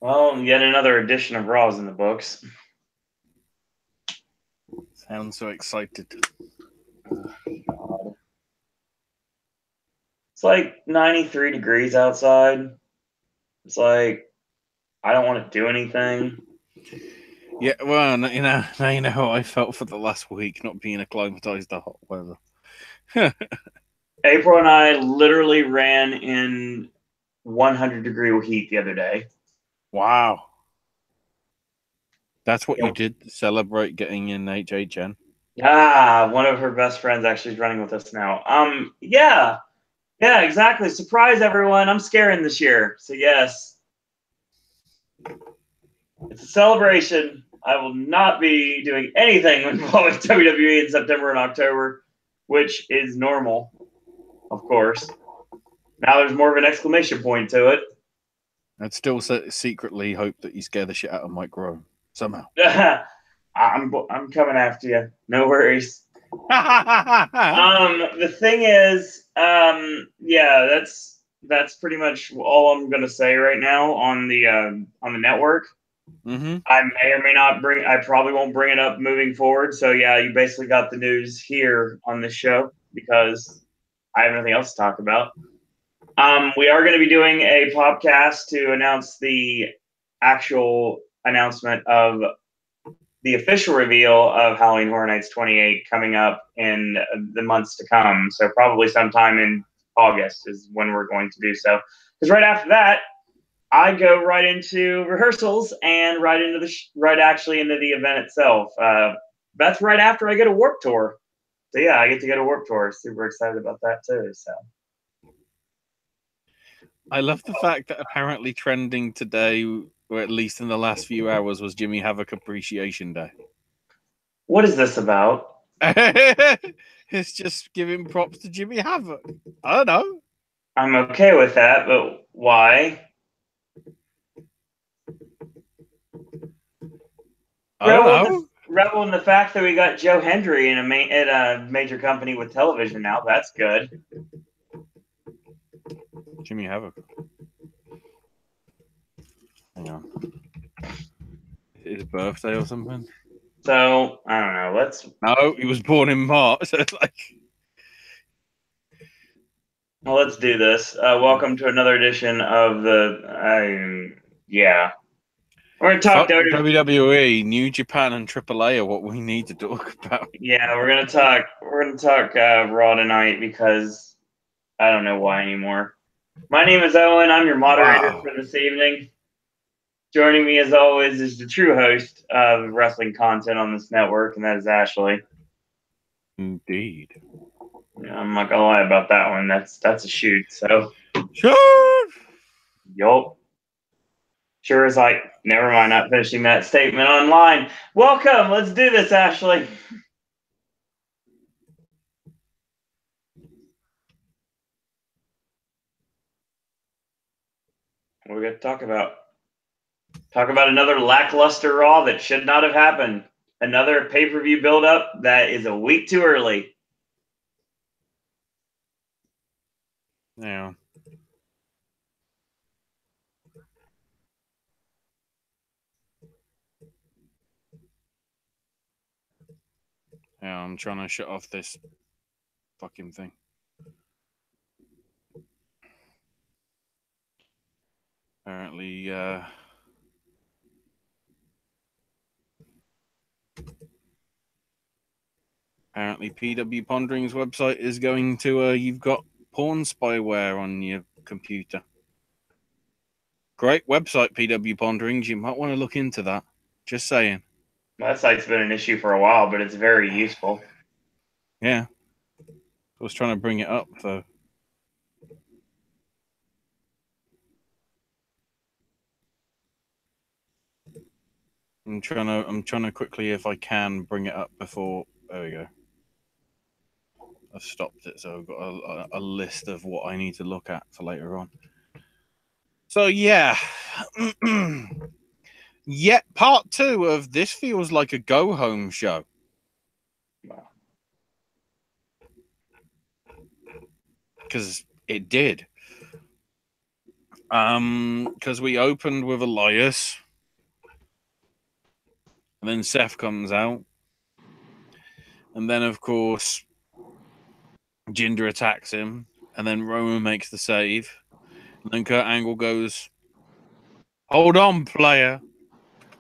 Well, yet another edition of Raw's in the books. Sounds so excited. God. It's like 93 degrees outside. It's like I don't want to do anything. Yeah, well, now you know how I felt for the last week, not being acclimatized to hot weather. April and I literally ran in 100-degree heat the other day. Wow. That's what you Yep. did to celebrate getting in HHN? One of her best friends actually is running with us now. Yeah, exactly. Surprise, everyone! I'm scaring this year, so yes, it's a celebration. I will not be doing anything involving WWE in September and October, which is normal, of course. Now there's more of an exclamation point to it. I'd still secretly hope that you scare the shit out of Mike Rowe somehow. I'm coming after you. No worries. The thing is, yeah, that's pretty much all I'm gonna say right now on the network. Mm-hmm. I may or may not bring. I probably won't bring it up moving forward. So yeah, you basically got the news here on this show because I have nothing else to talk about. We are going to be doing a podcast to announce the actual announcement of the official reveal of Halloween Horror Nights 28 coming up in the months to come. So probably sometime in August is when we're going to do so. Because right after that, I go right into rehearsals and right into the event itself. That's right after I get a Warp Tour. So yeah, I get to go to Warp Tour. Super excited about that too. So I love the fact that apparently trending today, or at least in the last few hours, was Jimmy Havoc Appreciation Day. what is this about? It's just giving props to Jimmy Havoc. I don't know. I'm okay with that, but why? I don't know. Revel in the fact that we got Joe Hendry in a major company with television now. That's good. Jimmy Havoc. Hang on. His birthday or something? So I don't know. No, he was born in March. So it's like, well, let's do this. Welcome to another edition of the. Yeah, we're gonna talk WWE, New Japan, and AAA are what we need to talk about. Yeah, we're gonna talk. We're gonna talk Raw tonight because I don't know why anymore. My name is Owen. I'm your moderator for this evening. Joining me, as always, is the true host of wrestling content on this network, and that is Ashley. Indeed. Yeah, I'm not gonna lie about that one. That's a shoot. So, sure. Yup. Sure is like, never mind, not finishing that statement online. Welcome. Let's do this, Ashley. What are we going to talk about? Talk about another lackluster Raw that should not have happened. Another pay-per-view build-up that is a week too early. Yeah. Yeah, I'm trying to shut off this fucking thing. Apparently, PW Pondering's website is going to, you've got porn spyware on your computer. Great website, PW Ponderings. You might want to look into that. Just saying. That site's been an issue for a while, but it's very useful. Yeah. I was trying to bring it up, though. I'm trying to quickly, if I can, bring it up before. There we go. I've stopped it, so I've got a list of what I need to look at for later on. So yeah, yet part 2 of this feels like a go home show. Wow. Because it did. Because we opened with Elias, and then Seth comes out, and then of course Jinder attacks him, and then Roman makes the save, and then Kurt Angle goes, "Hold on, player.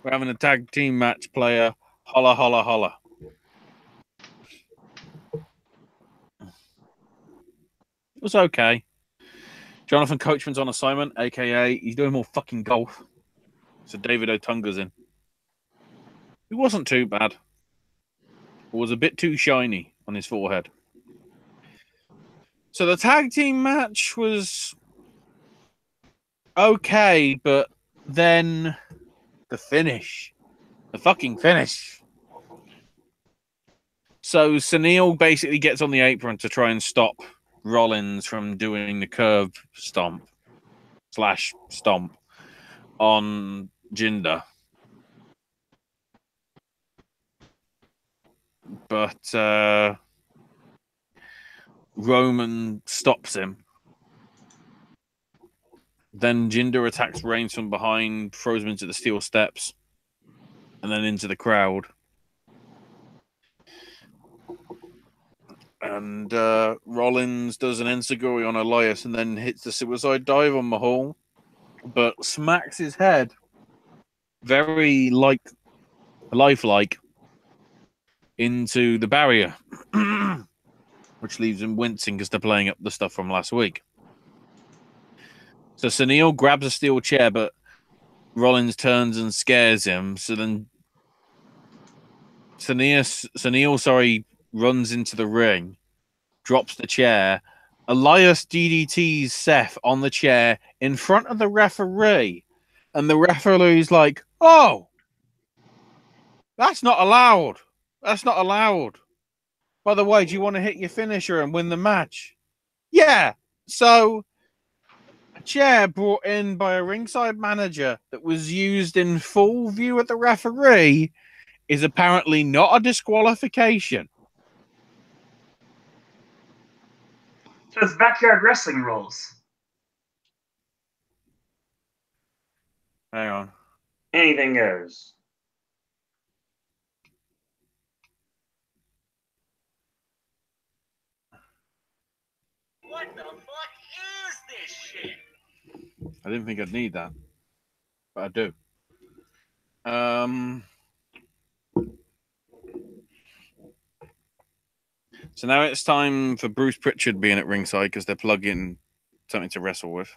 We're having a tag team match, player. Holla, holla, holla." It was okay. Jonathan Coachman's on assignment, aka he's doing more fucking golf. So David Otunga's in. He wasn't too bad. It was a bit too shiny on his forehead. So the tag team match was okay, but then the finish. The fucking finish. So Sunil basically gets on the apron to try and stop Rollins from doing the curve stomp on Jinder. But Roman stops him. Then Jinder attacks Reigns from behind, throws him into the steel steps, and then into the crowd. And Rollins does an enziguri on Elias and then hits the suicide dive on Mahal, but smacks his head very lifelike into the barrier, which leaves him wincing because they're playing up the stuff from last week. So Sunil grabs a steel chair, but Rollins turns and scares him. So then Sunil runs into the ring, drops the chair. Elias DDTs Seth on the chair in front of the referee. And the referee's like, "Oh, that's not allowed. That's not allowed. By the way, do you want to hit your finisher and win the match?" Yeah. So a chair brought in by a ringside manager that was used in full view at the referee is apparently not a disqualification. So it's backyard wrestling rules. Hang on. Anything goes. What the fuck is this shit? I didn't think I'd need that, but I do. So now it's time for Bruce Pritchard being at ringside because they're plugging something to wrestle with.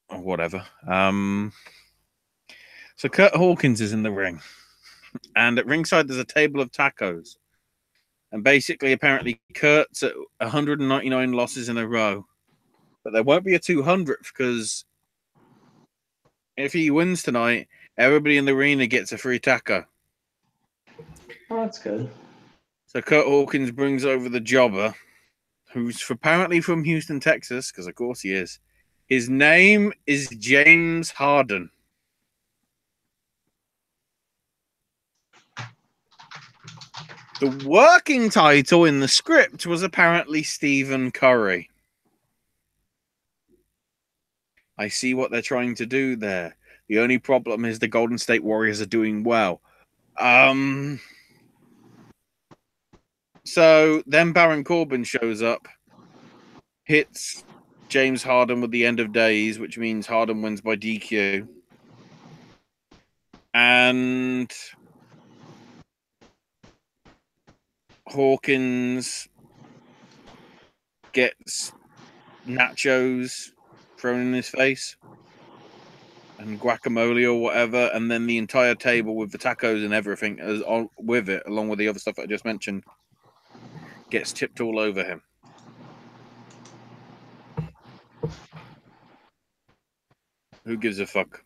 Or whatever. So Kurt Hawkins is in the ring. And at ringside there's a table of tacos. And basically, apparently, Kurt's at 199 losses in a row. But there won't be a 200th because if he wins tonight, everybody in the arena gets a free taco. Oh, that's good. So Kurt Hawkins brings over the jobber, who's apparently from Houston, Texas, because of course he is. His name is James Harden. The working title in the script was apparently Stephen Curry. I see what they're trying to do there. The only problem is the Golden State Warriors are doing well. So then Baron Corbin shows up, hits James Harden with the end of days, which means Harden wins by DQ. And Hawkins gets nachos thrown in his face and guacamole or whatever, and then the entire table with the tacos and everything with it, along with the other stuff I just mentioned, gets tipped all over him. Who gives a fuck?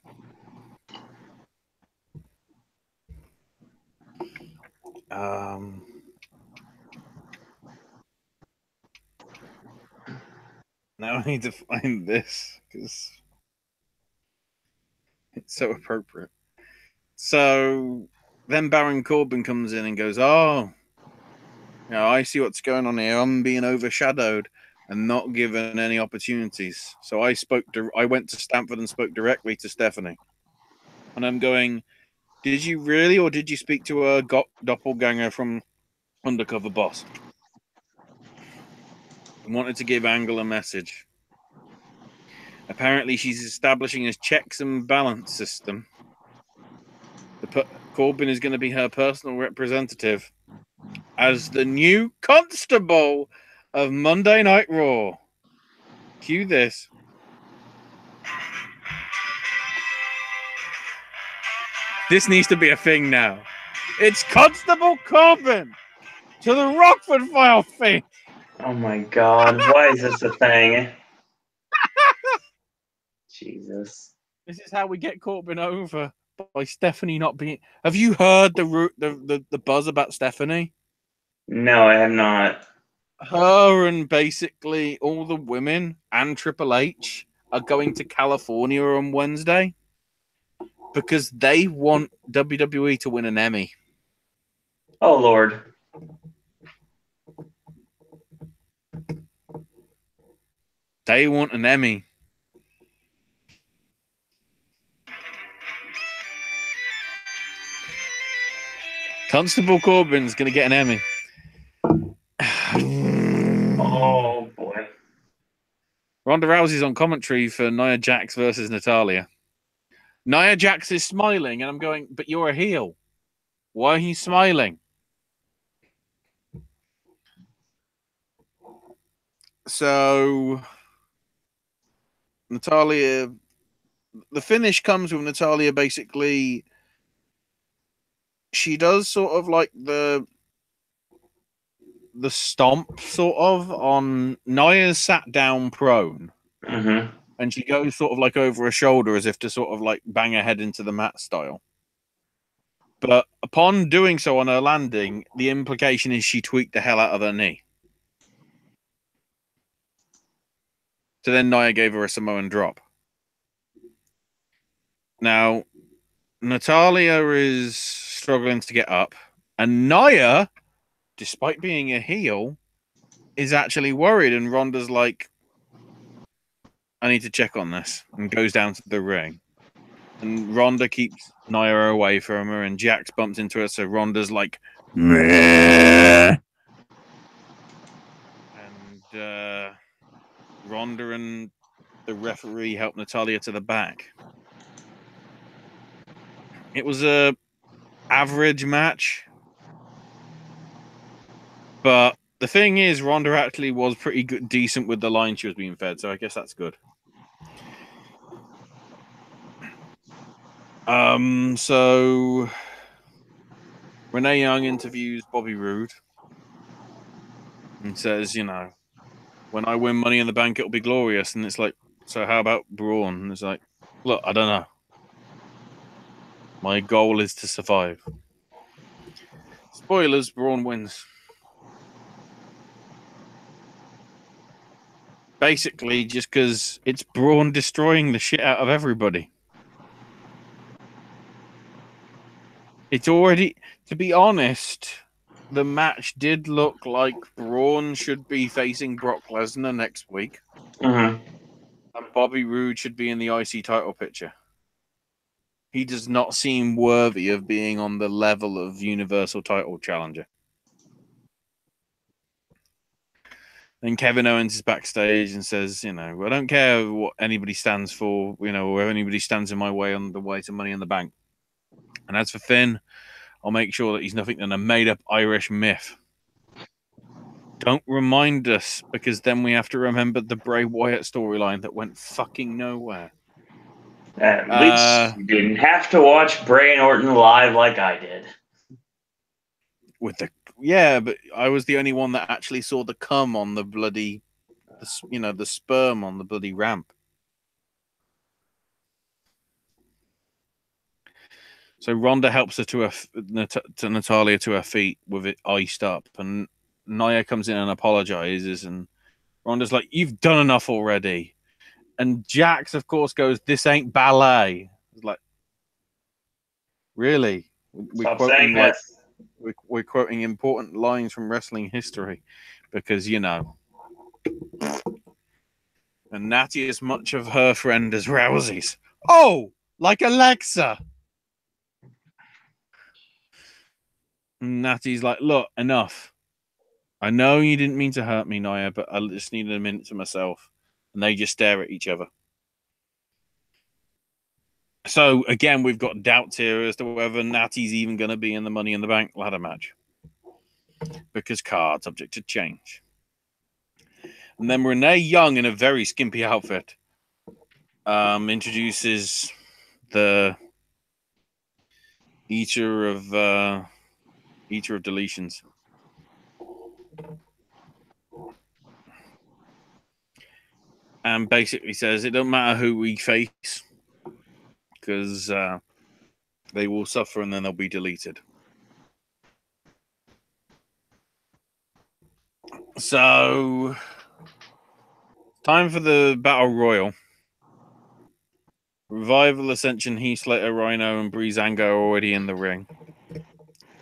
Now I need to find this because it's so appropriate. So then Baron Corbin comes in and goes, "Oh, I see what's going on here. I'm being overshadowed and not given any opportunities. So I went to Stamford and spoke directly to Stephanie. And I'm going, did you really, or did you speak to a doppelganger from Undercover Boss? I wanted to give Angle a message. Apparently, she's establishing a checks and balance system. Corbin is going to be her personal representative as the new constable of Monday Night Raw. Cue this. This needs to be a thing now. It's Constable Corbin to the Rockford File thing. Oh my God! Why is this a thing? Jesus. This is how we get Corbin over, by Stephanie not being. Have you heard the buzz about Stephanie? No, I have not. Her and basically all the women and Triple H are going to California on Wednesday because they want WWE to win an Emmy. Oh Lord. They want an Emmy. Constable Corbin's going to get an Emmy. Oh boy. Ronda Rousey's on commentary for Nia Jax versus Natalya. Nia Jax is smiling, and I'm going, but you're a heel. Why are you smiling? So, Natalya, the finish comes with Natalya basically. She does sort of like the stomp sort of on Naya's sat down prone. Mm-hmm. And she goes sort of like over her shoulder as if to sort of like bang her head into the mat style. But upon doing so on her landing, the implication is she tweaked the hell out of her knee. So then Naya gave her a Samoan drop. Now, Natalya is struggling to get up. And Naya, despite being a heel, is actually worried. And Ronda's like, I need to check on this. And goes down to the ring. And Ronda keeps Naya away from her. And Jax bumps into her. So Ronda's like, meh. And Ronda and the referee helped Natalya to the back. It was a average match. But the thing is, Ronda actually was pretty good, decent with the line she was being fed, so I guess that's good. So Renee Young interviews Bobby Roode and says, you know, when I win Money in the Bank, it'll be glorious. And it's like, so how about Braun? And it's like, look, I don't know. My goal is to survive. Spoilers, Braun wins. Basically, just because it's Braun destroying the shit out of everybody. It's already, to be honest, the match did look like Braun should be facing Brock Lesnar next week. Mm-hmm. And Bobby Roode should be in the IC title picture. He does not seem worthy of being on the level of Universal title challenger. Then Kevin Owens is backstage and says, you know, I don't care what anybody stands for, you know, or anybody stands in my way on the way to Money in the Bank. And as for Finn, I'll make sure that he's nothing than a made-up Irish myth. Don't remind us, because then we have to remember the Bray Wyatt storyline that went fucking nowhere. At least you didn't have to watch Bray and Orton live like I did. But I was the only one that actually saw the cum on the bloody, the sperm on the bloody ramp. So Ronda helps her to Natalya to her feet with it iced up, and Naya comes in and apologizes, and Ronda's like, "You've done enough already." And Jax, of course, goes, "This ain't ballet." It's like, really? Stop saying that. We're quoting important lines from wrestling history because, you know, And Natty is much of her friend as Rousey's. Oh, like Alexa. And Natty's like, look, enough. I know you didn't mean to hurt me, Naya, but I just needed a minute to myself. And they just stare at each other. So, again, we've got doubts here as to whether Natty's even going to be in the Money in the Bank ladder match. Because cards subject to change. And then Renee Young, in a very skimpy outfit, introduces the eater of deletions. And basically says it don't matter who we face, because they will suffer and then they'll be deleted. So, time for the Battle Royal. Revival, Ascension, Heath Slater, Rhino, and Breezango are already in the ring.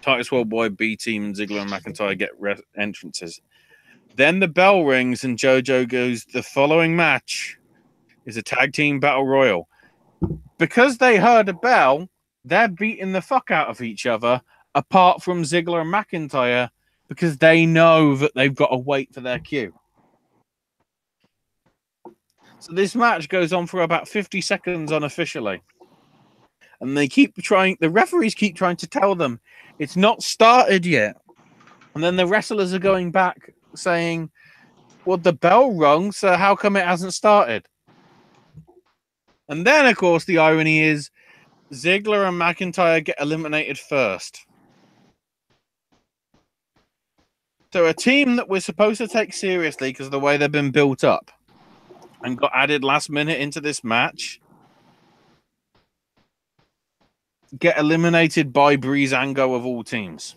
Titus Worldwide, B-Team, and Ziggler and McIntyre get entrances. Then the bell rings and JoJo goes, the following match is a tag team battle royal. Because they heard a bell, they're beating the fuck out of each other, apart from Ziggler and McIntyre, because they know that they've got to wait for their cue. So this match goes on for about 50 seconds unofficially. And the referees keep trying to tell them it's not started yet. And then the wrestlers are going back saying, well, the bell rung, so how come it hasn't started? And then, of course, the irony is Ziggler and McIntyre get eliminated first. So a team that we're supposed to take seriously because of the way they've been built up and got added last minute into this match get eliminated by Breezango of all teams.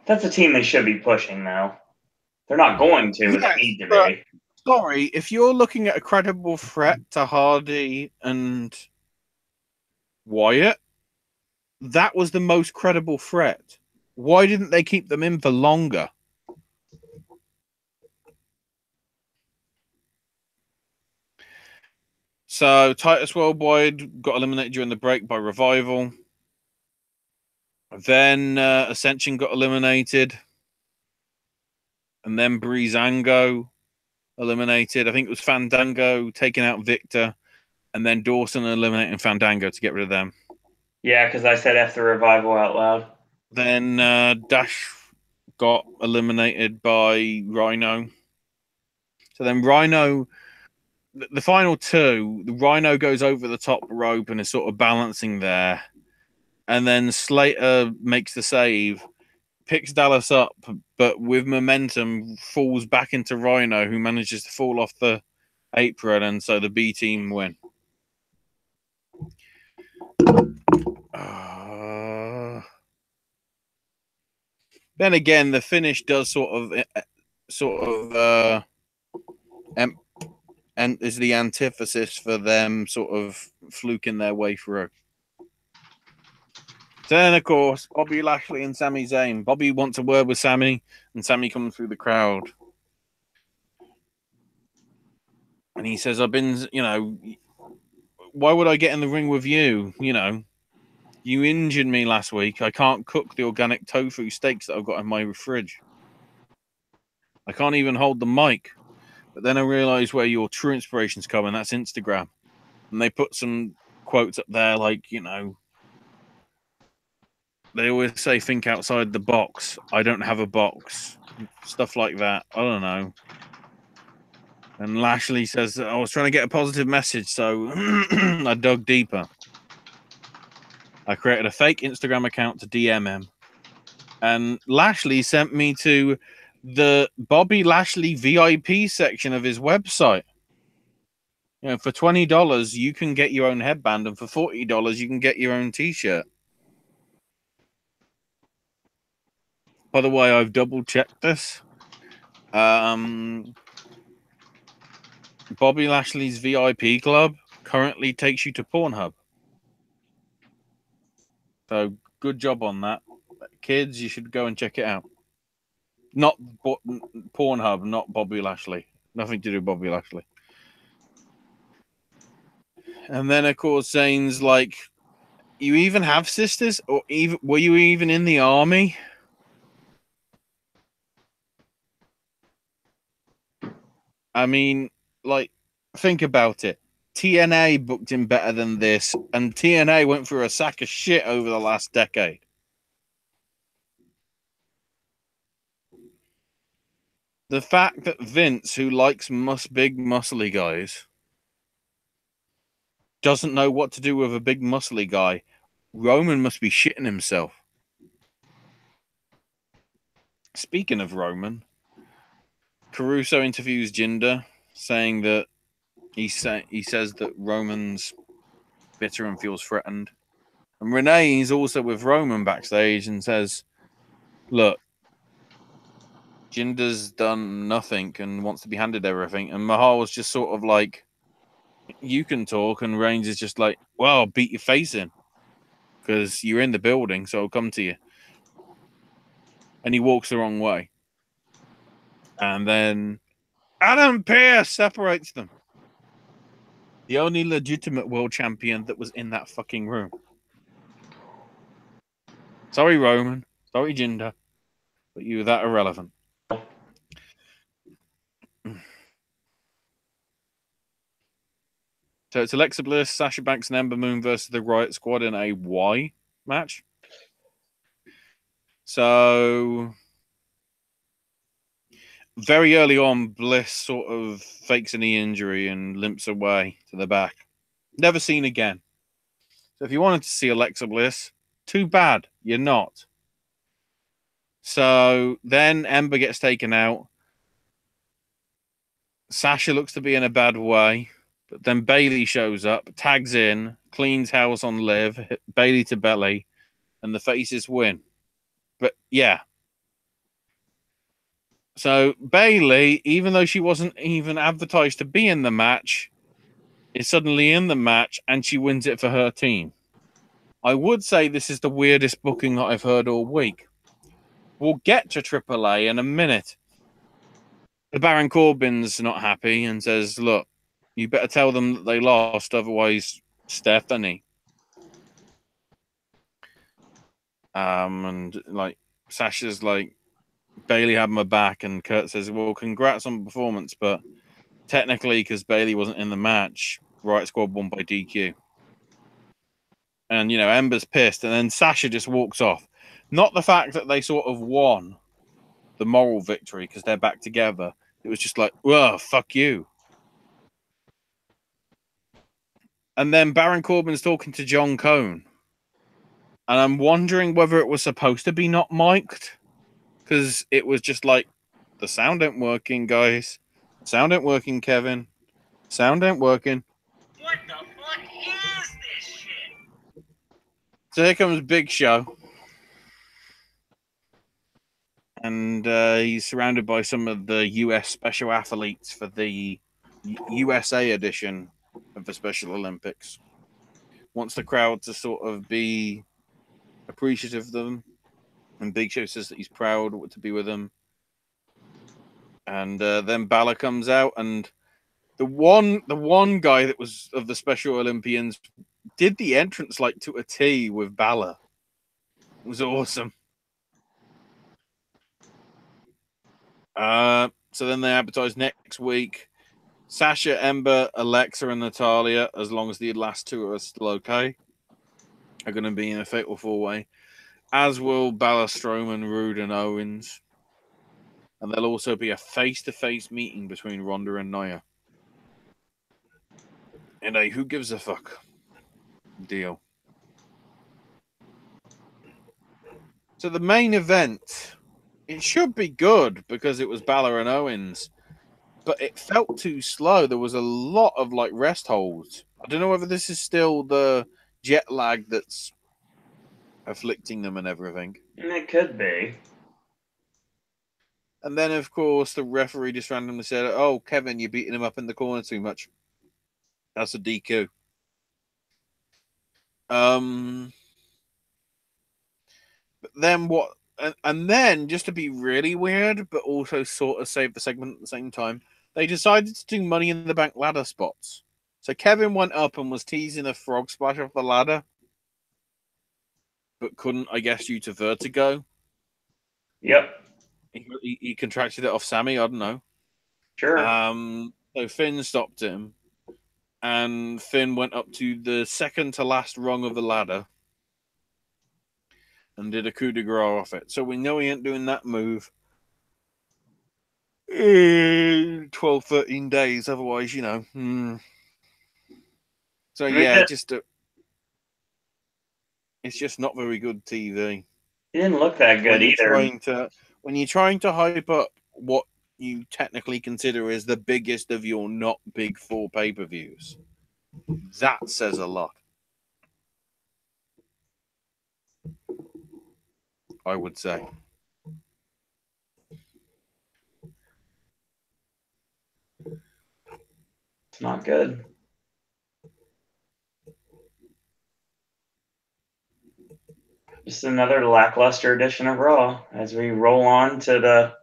That's a team they should be pushing, though. They're not going to, but they need to be. Sorry, if you're looking at a credible threat to Hardy and Wyatt, that was the most credible threat. Why didn't they keep them in for longer? So Titus Worldwide got eliminated during the break by Revival. Then Ascension got eliminated. And then Breezango eliminated. I think it was Fandango taking out Victor. And then Dawson eliminating Fandango to get rid of them. Yeah, because I said F the Revival out loud. Then Dash got eliminated by Rhino. So then Rhino, the final two, the Rhino goes over the top rope and is sort of balancing there. And then Slater makes the save, picks Dallas up, but with momentum falls back into Rhino, who manages to fall off the apron, and so the B team win. Then again, the finish does sort of and is the antithesis for them sort of fluking their way through. Then, of course, Bobby Lashley and Sami Zayn. Bobby wants a word with Sami, and Sami comes through the crowd. And he says, I've been, why would I get in the ring with you? You injured me last week. I can't cook the organic tofu steaks that I've got in my fridge. I can't even hold the mic. But then I realized where your true inspirations come, and that's Instagram. And they put some quotes up there like, they always say, think outside the box. I don't have a box. Stuff like that. I don't know. And Lashley says, I was trying to get a positive message, so I dug deeper. I created a fake Instagram account to DM him. And Lashley sent me to the Bobby Lashley VIP section of his website. For $20, you can get your own headband, and for $40, you can get your own t-shirt. By the way, I've double-checked this. Bobby Lashley's VIP club currently takes you to Pornhub. So, good job on that. Kids, you should go and check it out. Not Pornhub, not Bobby Lashley. Nothing to do with Bobby Lashley. And then, of course, Zayn's like, you even have sisters? Or even were you even in the army? I mean, like, think about it. TNA booked him better than this, and TNA went through a sack of shit over the last decade. The fact that Vince, who likes big, muscly guys, doesn't know what to do with a big, muscly guy, Roman must be shitting himself. Speaking of Roman, Caruso interviews Jinder, saying that he says that Roman's bitter and feels threatened. And Renee is also with Roman backstage and says, look, Jinder's done nothing and wants to be handed everything. And Mahal was just sort of like, you can talk. And Reigns is just like, well, I'll beat your face in because you're in the building, so I'll come to you. And he walks the wrong way. And then Adam Pearce separates them. The only legitimate world champion that was in that fucking room. Sorry, Roman. Sorry, Jinder. But you were that irrelevant. So it's Alexa Bliss, Sasha Banks, and Ember Moon versus the Riot Squad in a Y match. So very early on, Bliss sort of fakes a knee injury and limps away to the back. Never seen again. So if you wanted to see Alexa Bliss, too bad. You're not. So then Ember gets taken out. Sasha looks to be in a bad way. But then Bayley shows up, tags in, cleans house on Liv, hit Bayley to belly, and the faces win. But yeah. So Bayley, even though she wasn't even advertised to be in the match, is suddenly in the match and she wins it for her team. I would say this is the weirdest booking that I've heard all week. We'll get to AAA in a minute. The Baron Corbin's not happy and says, look, you better tell them that they lost, otherwise Stephanie. And like Sasha's like, Bayley had my back, and Kurt says, well, congrats on the performance, but technically, because Bayley wasn't in the match, Riot Squad won by DQ. And, you know, Ember's pissed, and then Sasha just walks off. Not the fact that they sort of won the moral victory because they're back together. It was just like, well, fuck you. And then Baron Corbin's talking to John Cone. And I'm wondering whether it was supposed to be not mic'd. Because it was just like, the sound ain't working, guys. Sound ain't working, Kevin. Sound ain't working. What the fuck is this shit? So here comes Big Show. And he's surrounded by some of the US special athletes for the USA edition of the Special Olympics. Wants the crowd to sort of be appreciative of them. And Big Show says that he's proud to be with them. And then Balor comes out, and the one guy that was of the Special Olympians did the entrance like to a T with Balor. It was awesome. So then they advertise next week. Sasha, Ember, Alexa, and Natalya, as long as the last two are still okay, are going to be in a fatal four-way. As will Balor, Strowman, Rude, and Owens. And there'll also be a face-to-face meeting between Ronda and Naya. And a who gives a fuck deal. So the main event, it should be good because it was Balor and Owens, but it felt too slow. There was a lot of like rest holds. I don't know whether this is still the jet lag that's afflicting them and everything. It could be. And then, of course, the referee just randomly said, oh, Kevin, you're beating him up in the corner too much. That's a DQ. But then what and then, just to be really weird, but also sort of save the segment at the same time, they decided to do Money in the Bank ladder spots. So Kevin went up and was teasing a frog splash off the ladder, but couldn't, I guess, due to vertigo. Yep. He contracted it off Sammy. I don't know. Sure. So Finn stopped him, and Finn went up to the second to last rung of the ladder and did a coup de grace off it. So we know he ain't doing that move in 12, 13 days. Otherwise, you know. So yeah, it's just not very good TV. It didn't look that good either. When you're trying to hype up what you technically consider is the biggest of your not big four pay-per-views, that says a lot. I would say. It's not good. Just another lackluster edition of Raw as we roll on to the.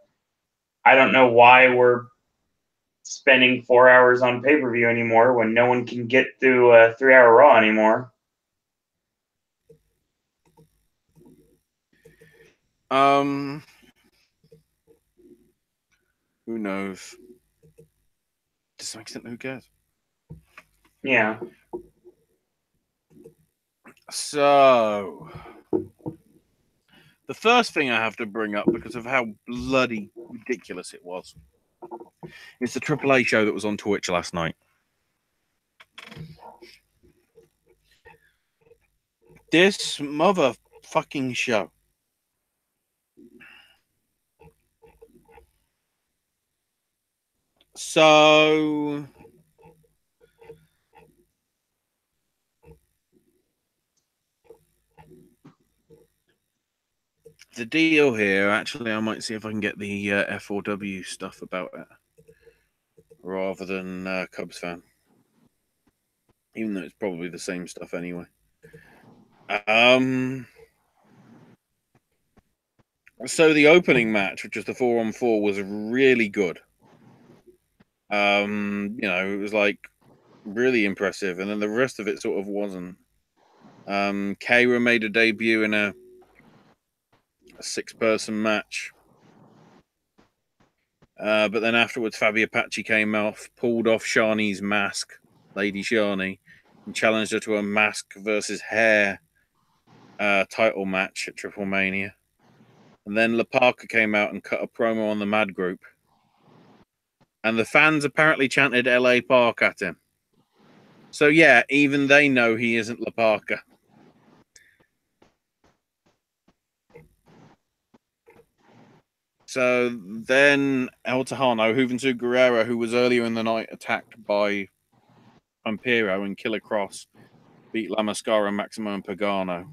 I don't know why we're spending 4 hours on pay-per-view anymore when no one can get through a 3-hour Raw anymore. Who knows? To some extent, who cares? Yeah. So, the first thing I have to bring up, because of how bloody ridiculous it was, is the AAA show that was on Twitch last night. This motherfucking show. So, the deal here, actually, I might see if I can get the F4W stuff about it rather than Cubs fan, even though it's probably the same stuff anyway. So the opening match, which was the 4-on-4, was really good. It was like really impressive, and then the rest of it sort of wasn't. Kayra made a debut in a 6-person match. But then afterwards, Fabi Apache came off, pulled off Shani's mask, Lady Shani, and challenged her to a mask versus hair title match at Triple Mania. And then La Parka came out and cut a promo on the Mad Group. And the fans apparently chanted LA Park at him. So yeah, even they know he isn't La Parka. So then El Tejano, Juventud Guerrero, who was earlier in the night attacked by Vampiro and Killer Cross, beat La Mascara, Maximo, and Pagano.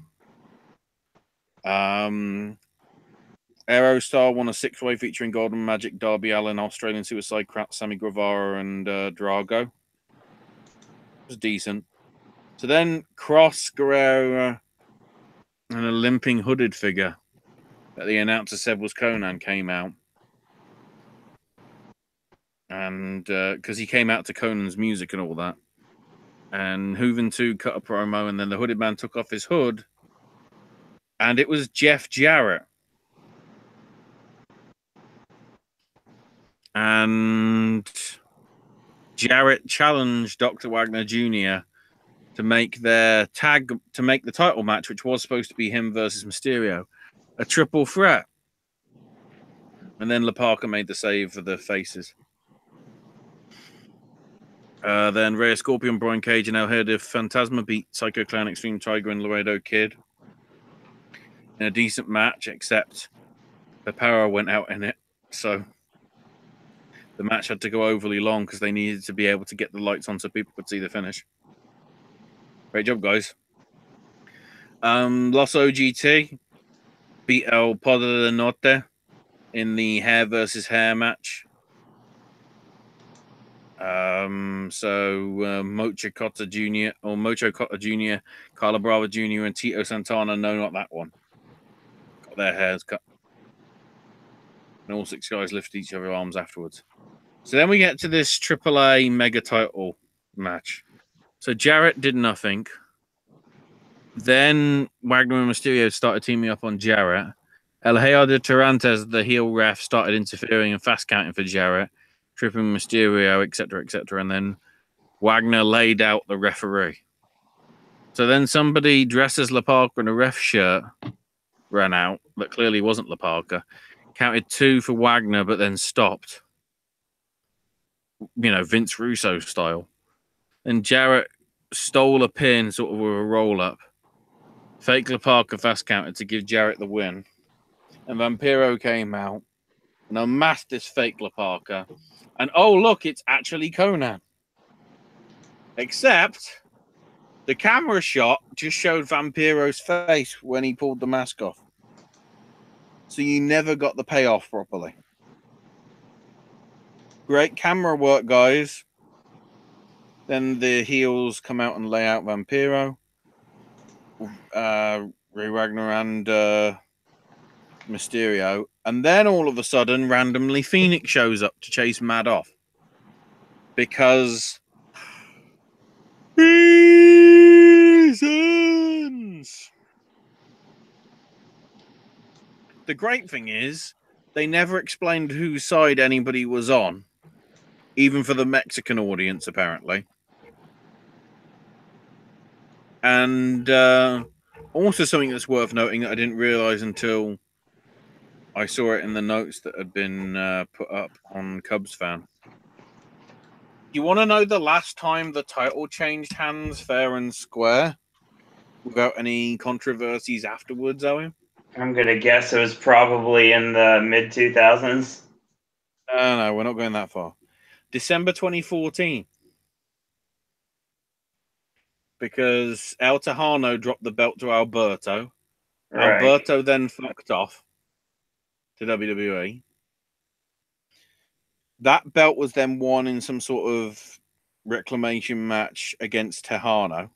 Aerostar won a 6-way featuring Golden Magic, Darby Allin, Australian Suicide Crap, Sammy Guevara, and Drago. It was decent. So then Cross, Guerrero, and a limping hooded figure that the announcer said was Conan came out. And because he came out to Conan's music and all that. And Juventud cut a promo, and then the hooded man took off his hood, and it was Jeff Jarrett. And Jarrett challenged Dr. Wagner Jr. to make the title match, which was supposed to be him versus Mysterio, a triple threat. And then La Parka made the save for the faces. Then Rhea Scorpion, Brian Cage, and El Hirdif Fantasma beat Psycho Clown, Extreme Tiger, and Laredo Kid in a decent match, except the power went out in it. So the match had to go overly long because they needed to be able to get the lights on so people could see the finish. Great job, guys. Los OGT beat El Poder del Norte in the hair versus hair match. Mocho Cotta Jr., Carla Brava Jr., and Tito Santana, no, not that one, got their hairs cut. and all 6 guys lift each other's arms afterwards. So then we get to this AAA mega title match. So Jarrett did nothing. Then Wagner and Mysterio started teaming up on Jarrett. El Hijo de Tarantes, the heel ref, started interfering and fast counting for Jarrett, tripping Mysterio, etc., etc. And then Wagner laid out the referee. So then somebody dressed as La Parka in a ref shirt ran out, that clearly wasn't La Parka, counted 2 for Wagner, but then stopped. You know, Vince Russo style. And Jarrett stole a pin sort of with a roll-up. Fake La Parka fast counted to give Jarrett the win. And Vampiro came out and unmasked this fake La Parka. And oh, look, it's actually Conan. Except the camera shot just showed Vampiro's face when he pulled the mask off. So you never got the payoff properly. Great camera work, guys. Then the heels come out and lay out Vampiro. Ray Wagner and Mysterio. And then all of a sudden, randomly, Phoenix shows up to chase Mad off. Because reasons. The great thing is, they never explained whose side anybody was on. Even for the Mexican audience, apparently. And also something that's worth noting that I didn't realize until I saw it in the notes that had been put up on Cubs Fan. You want to know the last time the title changed hands fair and square without any controversies afterwards, Owen? I'm going to guess it was probably in the mid-2000s. No, we're not going that far. December 2014. Because El Tejano dropped the belt to Alberto. Right. Alberto then fucked off to WWE. That belt was then won in some sort of reclamation match against Tejano,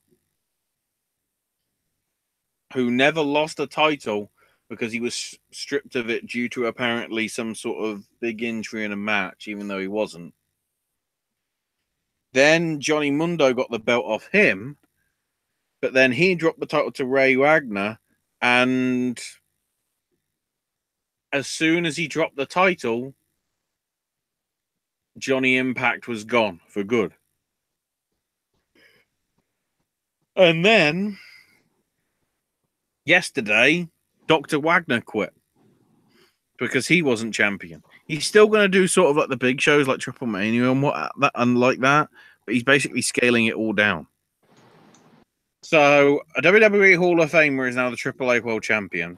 who never lost a title because he was stripped of it due to apparently some sort of big injury in a match, even though he wasn't. Then Johnny Mundo got the belt off him, but then he dropped the title to Ray Wagner, and as soon as he dropped the title, Johnny Impact was gone for good. And then yesterday, Dr. Wagner quit because he wasn't champion. He's still going to do sort of like the big shows like Triple Mania and like that, but he's basically scaling it all down. So a WWE Hall of Famer is now the AAA World Champion.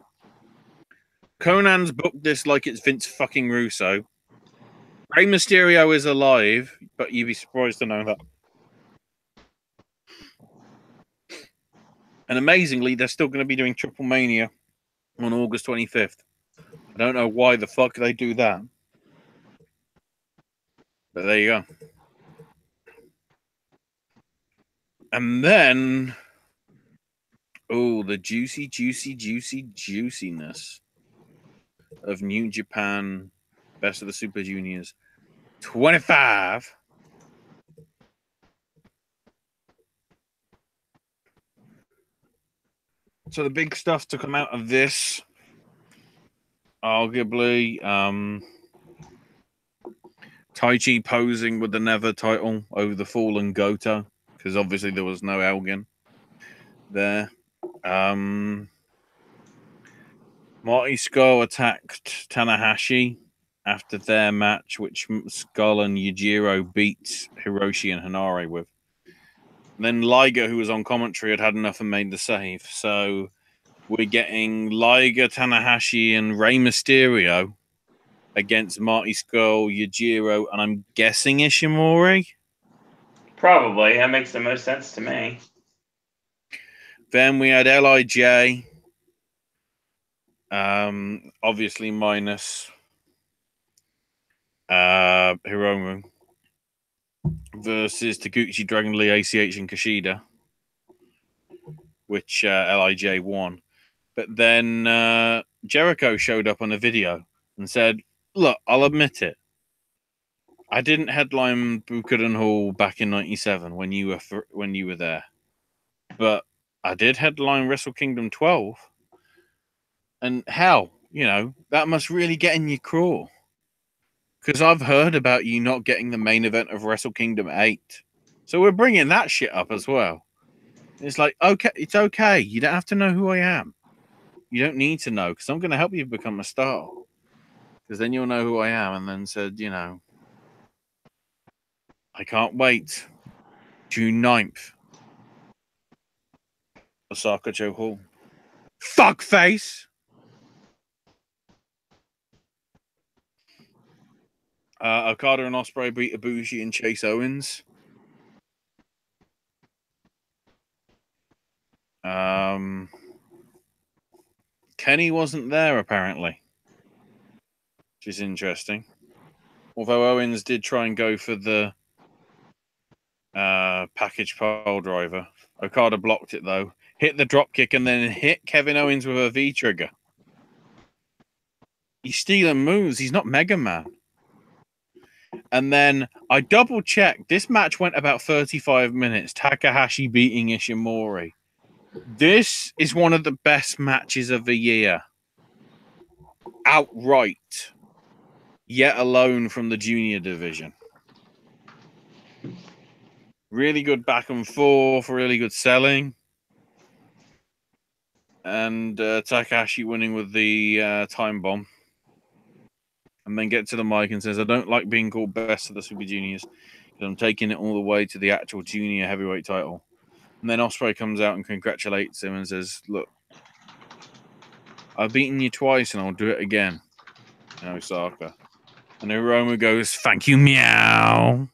Conan's booked this like it's Vince fucking Russo. Rey Mysterio is alive, but you'd be surprised to know that. And amazingly, they're still going to be doing Triple Mania on August 25th. I don't know why the fuck they do that. But there you go. And then, oh, the juiciness of New Japan Best of the Super Juniors 25. So the big stuff to come out of this, arguably, Taichi posing with the Never title over the fallen Goto, because obviously there was no Elgin there. Marty Skull attacked Tanahashi after their match, which Skull and Yujiro beat Hiroshi and Hanare with. Then Liger, who was on commentary, had enough and made the save. So we're getting Liger, Tanahashi, and Rey Mysterio against Marty Skull, Yujiro, and I'm guessing Ishimori? Probably. That makes the most sense to me. Then we had LIJ. Obviously minus Hiromu versus Taguchi, Dragon Lee, ACH, and Kushida, which LIJ won. But then Jericho showed up on a video and said, look, I'll admit it. I didn't headline Bukuden Hall back in '97 when you were there, but I did headline Wrestle Kingdom 12. And hell, that must really get in your craw. Because I've heard about you not getting the main event of Wrestle Kingdom 8. So we're bringing that shit up as well. It's like, okay, it's okay. You don't have to know who I am. You don't need to know, because I'm going to help you become a star. Because then you'll know who I am. And then said, I can't wait. June 9th. Osaka Joe Hall. Fuckface! Okada and Ospreay beat Ibushi and Chase Owens. Kenny wasn't there, apparently, which is interesting. Although Owens did try and go for the package pile driver. Okada blocked it, though. Hit the drop kick and then hit Kevin Owens with a V-trigger. He's stealing moves. He's not Mega Man. And then I double-checked. This match went about 35 minutes. Takahashi beating Ishimori. This is one of the best matches of the year. Outright. Yet alone from the junior division. Really good back and forth. Really good selling. And Takahashi winning with the time bomb. And then get to the mic and says, I don't like being called best of the Super Juniors because I'm taking it all the way to the actual junior heavyweight title. And then Ospreay comes out and congratulates him and says, look, I've beaten you twice and I'll do it again in Osaka. And Hiromu goes, thank you, meow.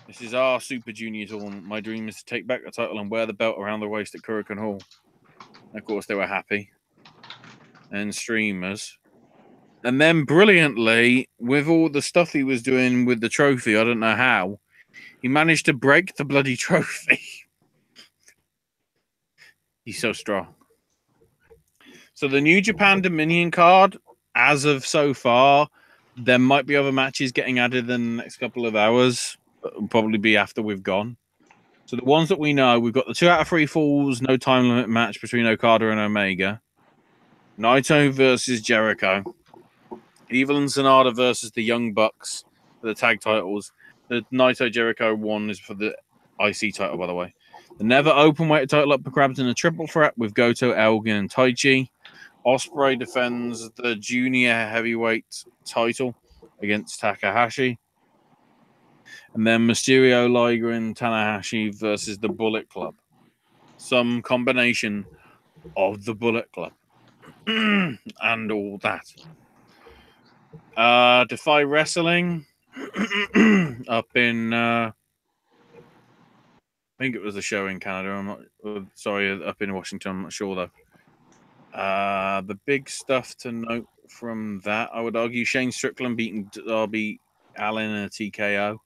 This is our Super Junior tournament. My dream is to take back the title and wear the belt around the waist at Kurikan Hall. And of course, they were happy. And streamers. And then brilliantly, with all the stuff he was doing with the trophy, I don't know how, he managed to break the bloody trophy. He's so strong. So the New Japan Dominion card, as of so far, there might be other matches getting added in the next couple of hours. But will probably be after we've gone. So the ones that we know, we've got the 2 out of 3 falls, no time limit match between Okada and Omega. Naito versus Jericho. Evil and Sanada versus the Young Bucks for the tag titles. The Naito Jericho one is for the IC title, by the way. The Never Openweight title up for grabs in a triple threat with Goto, Elgin, and Taichi. Ospreay defends the junior heavyweight title against Takahashi. And then Mysterio, Liger, and Tanahashi versus the Bullet Club. Some combination of the Bullet Club. And all that. Defy Wrestling up in I think it was a show in Canada. I'm not sorry, up in Washington. I'm not sure though. The big stuff to note from that, I would argue, Shane Strickland beating Darby Allin in a TKO.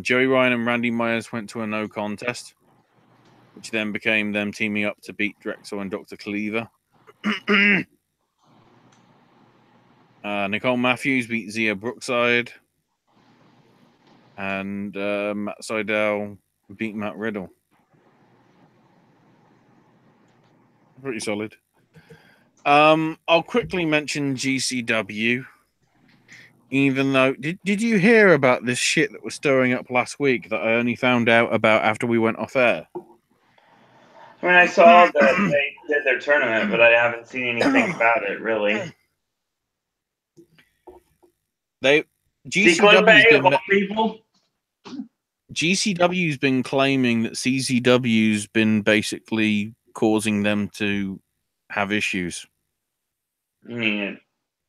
Joey Ryan and Randy Myers went to a no contest, which then became them teaming up to beat Drexel and Dr. Cleaver. Nicole Matthews beat Zia Brookside. And Matt Sydal beat Matt Riddle. Pretty solid. I'll quickly mention GCW. Even though, did you hear about this shit that was stirring up last week that I only found out about after we went off air? I mean, I saw that they did their tournament, but I haven't seen anything about it, really. GCW's been claiming that CZW's been basically causing them to have issues. I mean,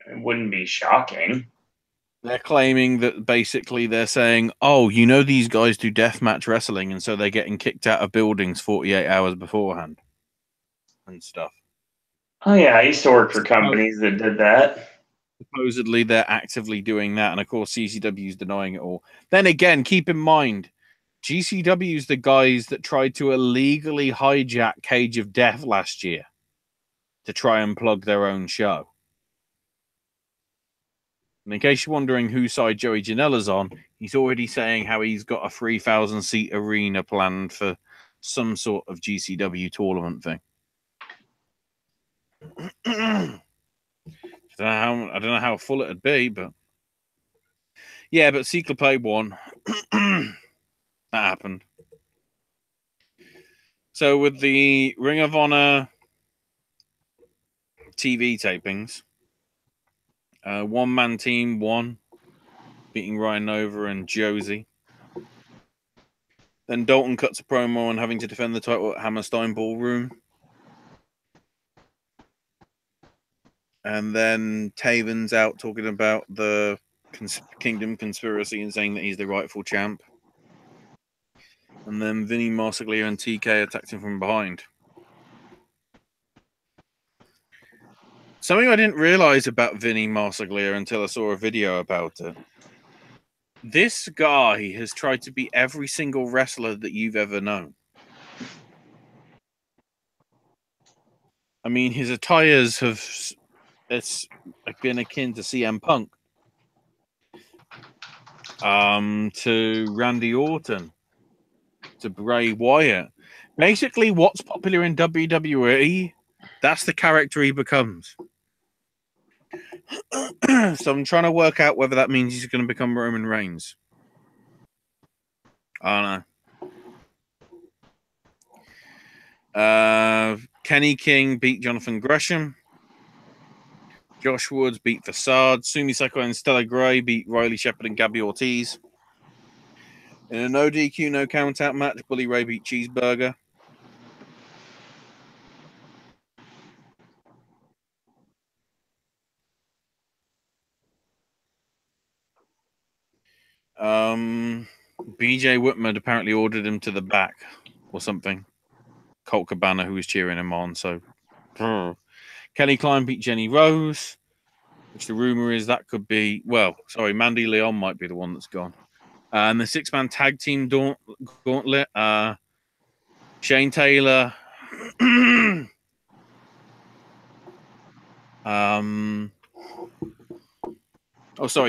it wouldn't be shocking. They're claiming that basically they're saying, oh, these guys do deathmatch wrestling, and so they're getting kicked out of buildings 48 hours beforehand and stuff. Oh, yeah, I used to work for companies that did that. Supposedly they're actively doing that, and of course CCW is denying it all. Then again, keep in mind, GCW is the guys that tried to illegally hijack Cage of Death last year to try and plug their own show. And in case you're wondering whose side Joey Janela's on, he's already saying how he's got a 3,000-seat arena planned for some sort of GCW tournament thing. I don't know how full it'd be, but yeah, but Cyclope won. That happened. So with the Ring of Honor TV tapings, one-man team won, beating Ryan Nova and Josie. Then Dalton cuts a promo on having to defend the title at Hammerstein Ballroom. And then Taven's out talking about the Kingdom conspiracy and saying that he's the rightful champ. And then Vinny Marseglia and TK attacked him from behind. Something I didn't realize about Vinny Marseglia until I saw a video about it. This guy has tried to be every single wrestler that you've ever known. I mean, his attires have been akin to CM Punk, to Randy Orton, to Bray Wyatt. Basically, what's popular in WWE, that's the character he becomes. So I'm trying to work out whether that means he's going to become Roman Reigns. I don't know. Kenny King beat Jonathan Gresham. Josh Woods beat Facade. Sumi Sakai and Stella Gray beat Riley Shepard and Gabby Ortiz. In a no DQ, no count out match, Bully Ray beat Cheeseburger. BJ Whitman apparently ordered him to the back or something. Colt Cabana, who was cheering him on. So Kelly Klein beat Jenny Rose, which the rumor is that could be, Mandy Leon might be the one that's gone. And the 6-man tag team gauntlet, Shane Taylor,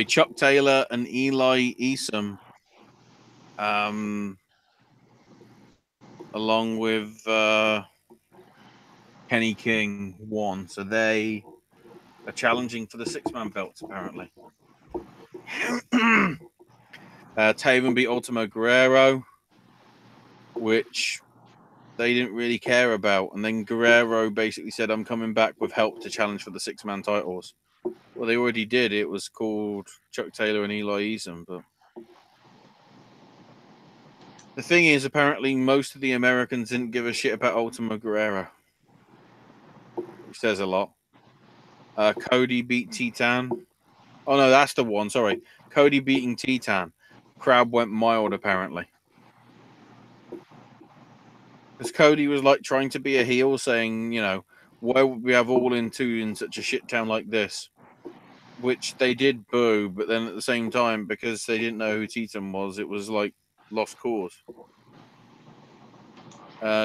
Chuck Taylor and Eli Easom, along with Kenny King won. So they are challenging for the 6-man belts, apparently. Taven beat Ultimo Guerrero, which they didn't really care about. And then Guerrero basically said, I'm coming back with help to challenge for the 6-man titles. Well, they already did. It was called Chuck Taylor and Eli Eason. But the thing is, apparently, most of the Americans didn't give a shit about Ultimo Guerrero, which says a lot. Cody beat Titan. Oh, no, that's the one. Sorry. Cody beating Titan. Crowd went mild, apparently. Because Cody was like trying to be a heel, saying, why would we have All In 2 in such a shit town like this? Which they did boo, but then at the same time, because they didn't know who Titan was, it was like lost cause.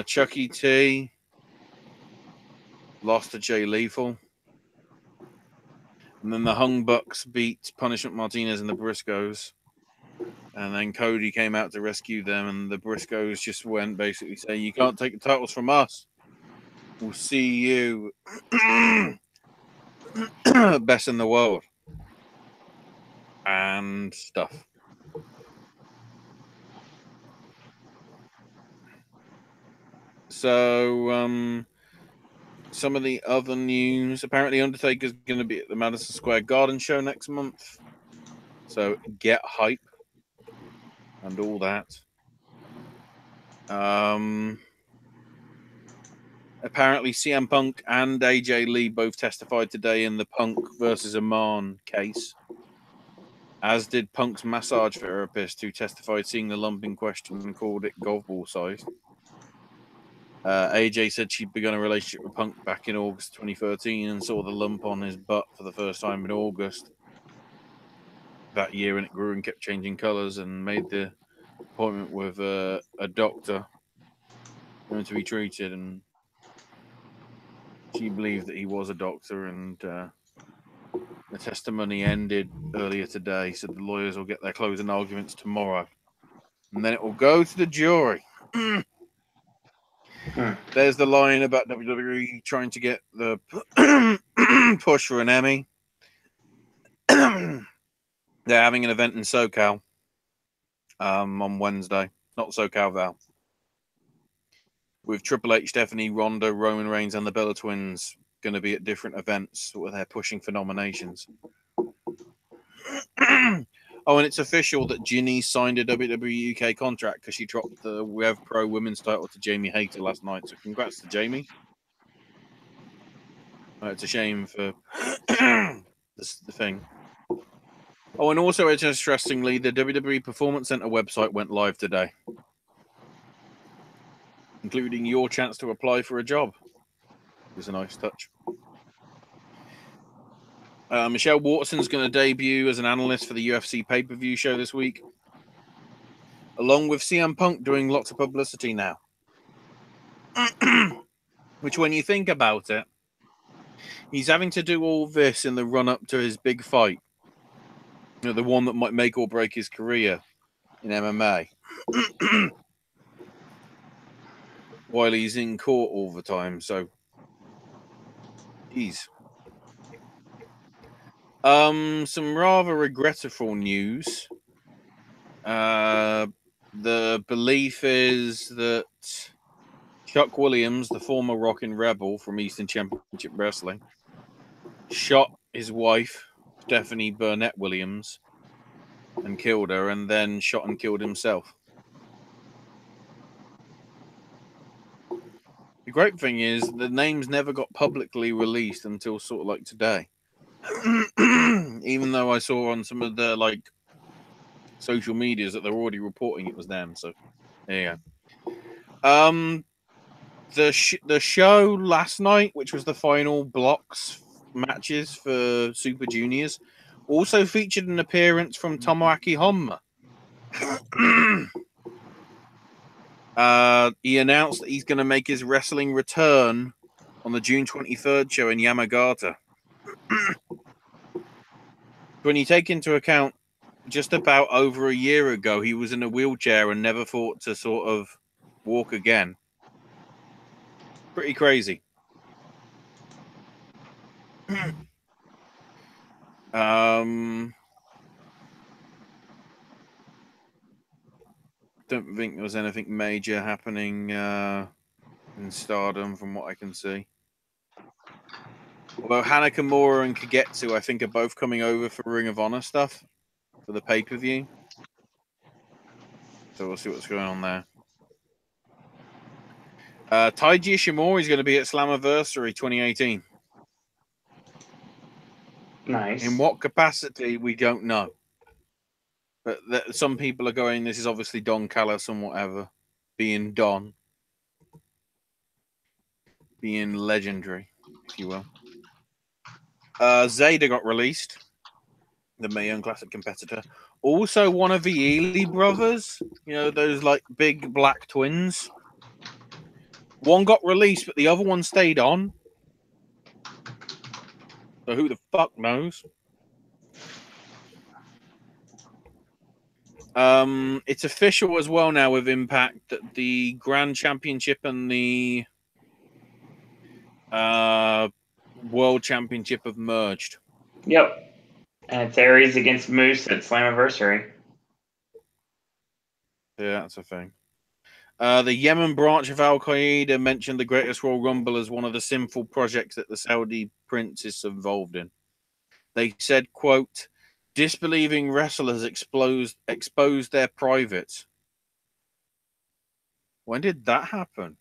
Chucky T lost to Jay Lethal. And then the Hung Bucks beat Punishment Martinez and the Briscoes. And then Cody came out to rescue them, and the Briscoes just went basically saying, you can't take the titles from us. We'll see you best in the world. And stuff. So, some of the other news. Apparently, Undertaker's going to be at the Madison Square Garden show next month. So, get hype. And all that. Apparently, CM Punk and AJ Lee both testified today in the Punk versus Aman case, as did Punk's massage therapist, who testified seeing the lump in question and called it golf ball sized. AJ said she'd begun a relationship with Punk back in August 2013 and saw the lump on his butt for the first time in August that year, and it grew and kept changing colors, and made the appointment with a doctor to be treated. And She believed that he was a doctor, and the testimony ended earlier today, so the lawyers will get their closing arguments tomorrow. And then it will go to the jury. There's the line about WWE trying to get the push for an Emmy. They're having an event in SoCal on Wednesday. Not SoCal Val. With Triple H, Stephanie, Ronda, Roman Reigns, and the Bella Twins going to be at different events where they're pushing for nominations. Oh, and it's official that Ginny signed a WWE UK contract because she dropped the Rev Pro Women's title to Jamie Hayter last night. So congrats to Jamie. It's a shame for the thing. Oh, and also, interestingly, the WWE Performance Center website went live today, including your chance to apply for a job. It's a nice touch. Michelle Waterson's going to debut as an analyst for the UFC pay-per-view show this week, along with CM Punk doing lots of publicity now. Which, when you think about it, he's having to do all this in the run-up to his big fight. You know, the one that might make or break his career in MMA. While he's in court all the time, so... Geez. Some rather regrettable news. The belief is that Chuck Williams, the former Rockin' Rebel from Eastern Championship Wrestling, shot his wife, Stephanie Burnett Williams, and killed her, and then shot and killed himself. The great thing is the names never got publicly released until sort of like today. Even though I saw on some of the like social medias that they're already reporting it was them. So there you go. The show last night, which was the final blocks matches for Super Juniors, also featured an appearance from Tomoaki Honma. He announced that he's going to make his wrestling return on the June 23rd show in Yamagata. When you take into account just about over a year ago, he was in a wheelchair and never thought to sort of walk again. Pretty crazy. Don't think there was anything major happening in Stardom from what I can see. Although Hana Kimura and Kagetsu, I think, are both coming over for Ring of Honor stuff for the pay-per-view. So we'll see what's going on there. Taiji Ishimori is going to be at Slammiversary 2018. Nice. In what capacity, we don't know. But some people are going, this is obviously Don Callis and whatever. Being Don. Being legendary, if you will. Zeta got released. The Mae Young Classic competitor. Also one of the Ely brothers. You know, those like big black twins. One got released, but the other one stayed on. So who the fuck knows? It's official as well now with Impact that the Grand Championship and the World Championship have merged. Yep. And it's Aries against Moose at Slammiversary. Yeah, that's a thing. The Yemen branch of Al Qaeda mentioned the Greatest Royal Rumble as one of the sinful projects that the Saudi prince is involved in. They said, quote, disbelieving wrestlers exposed their privates. When did that happen?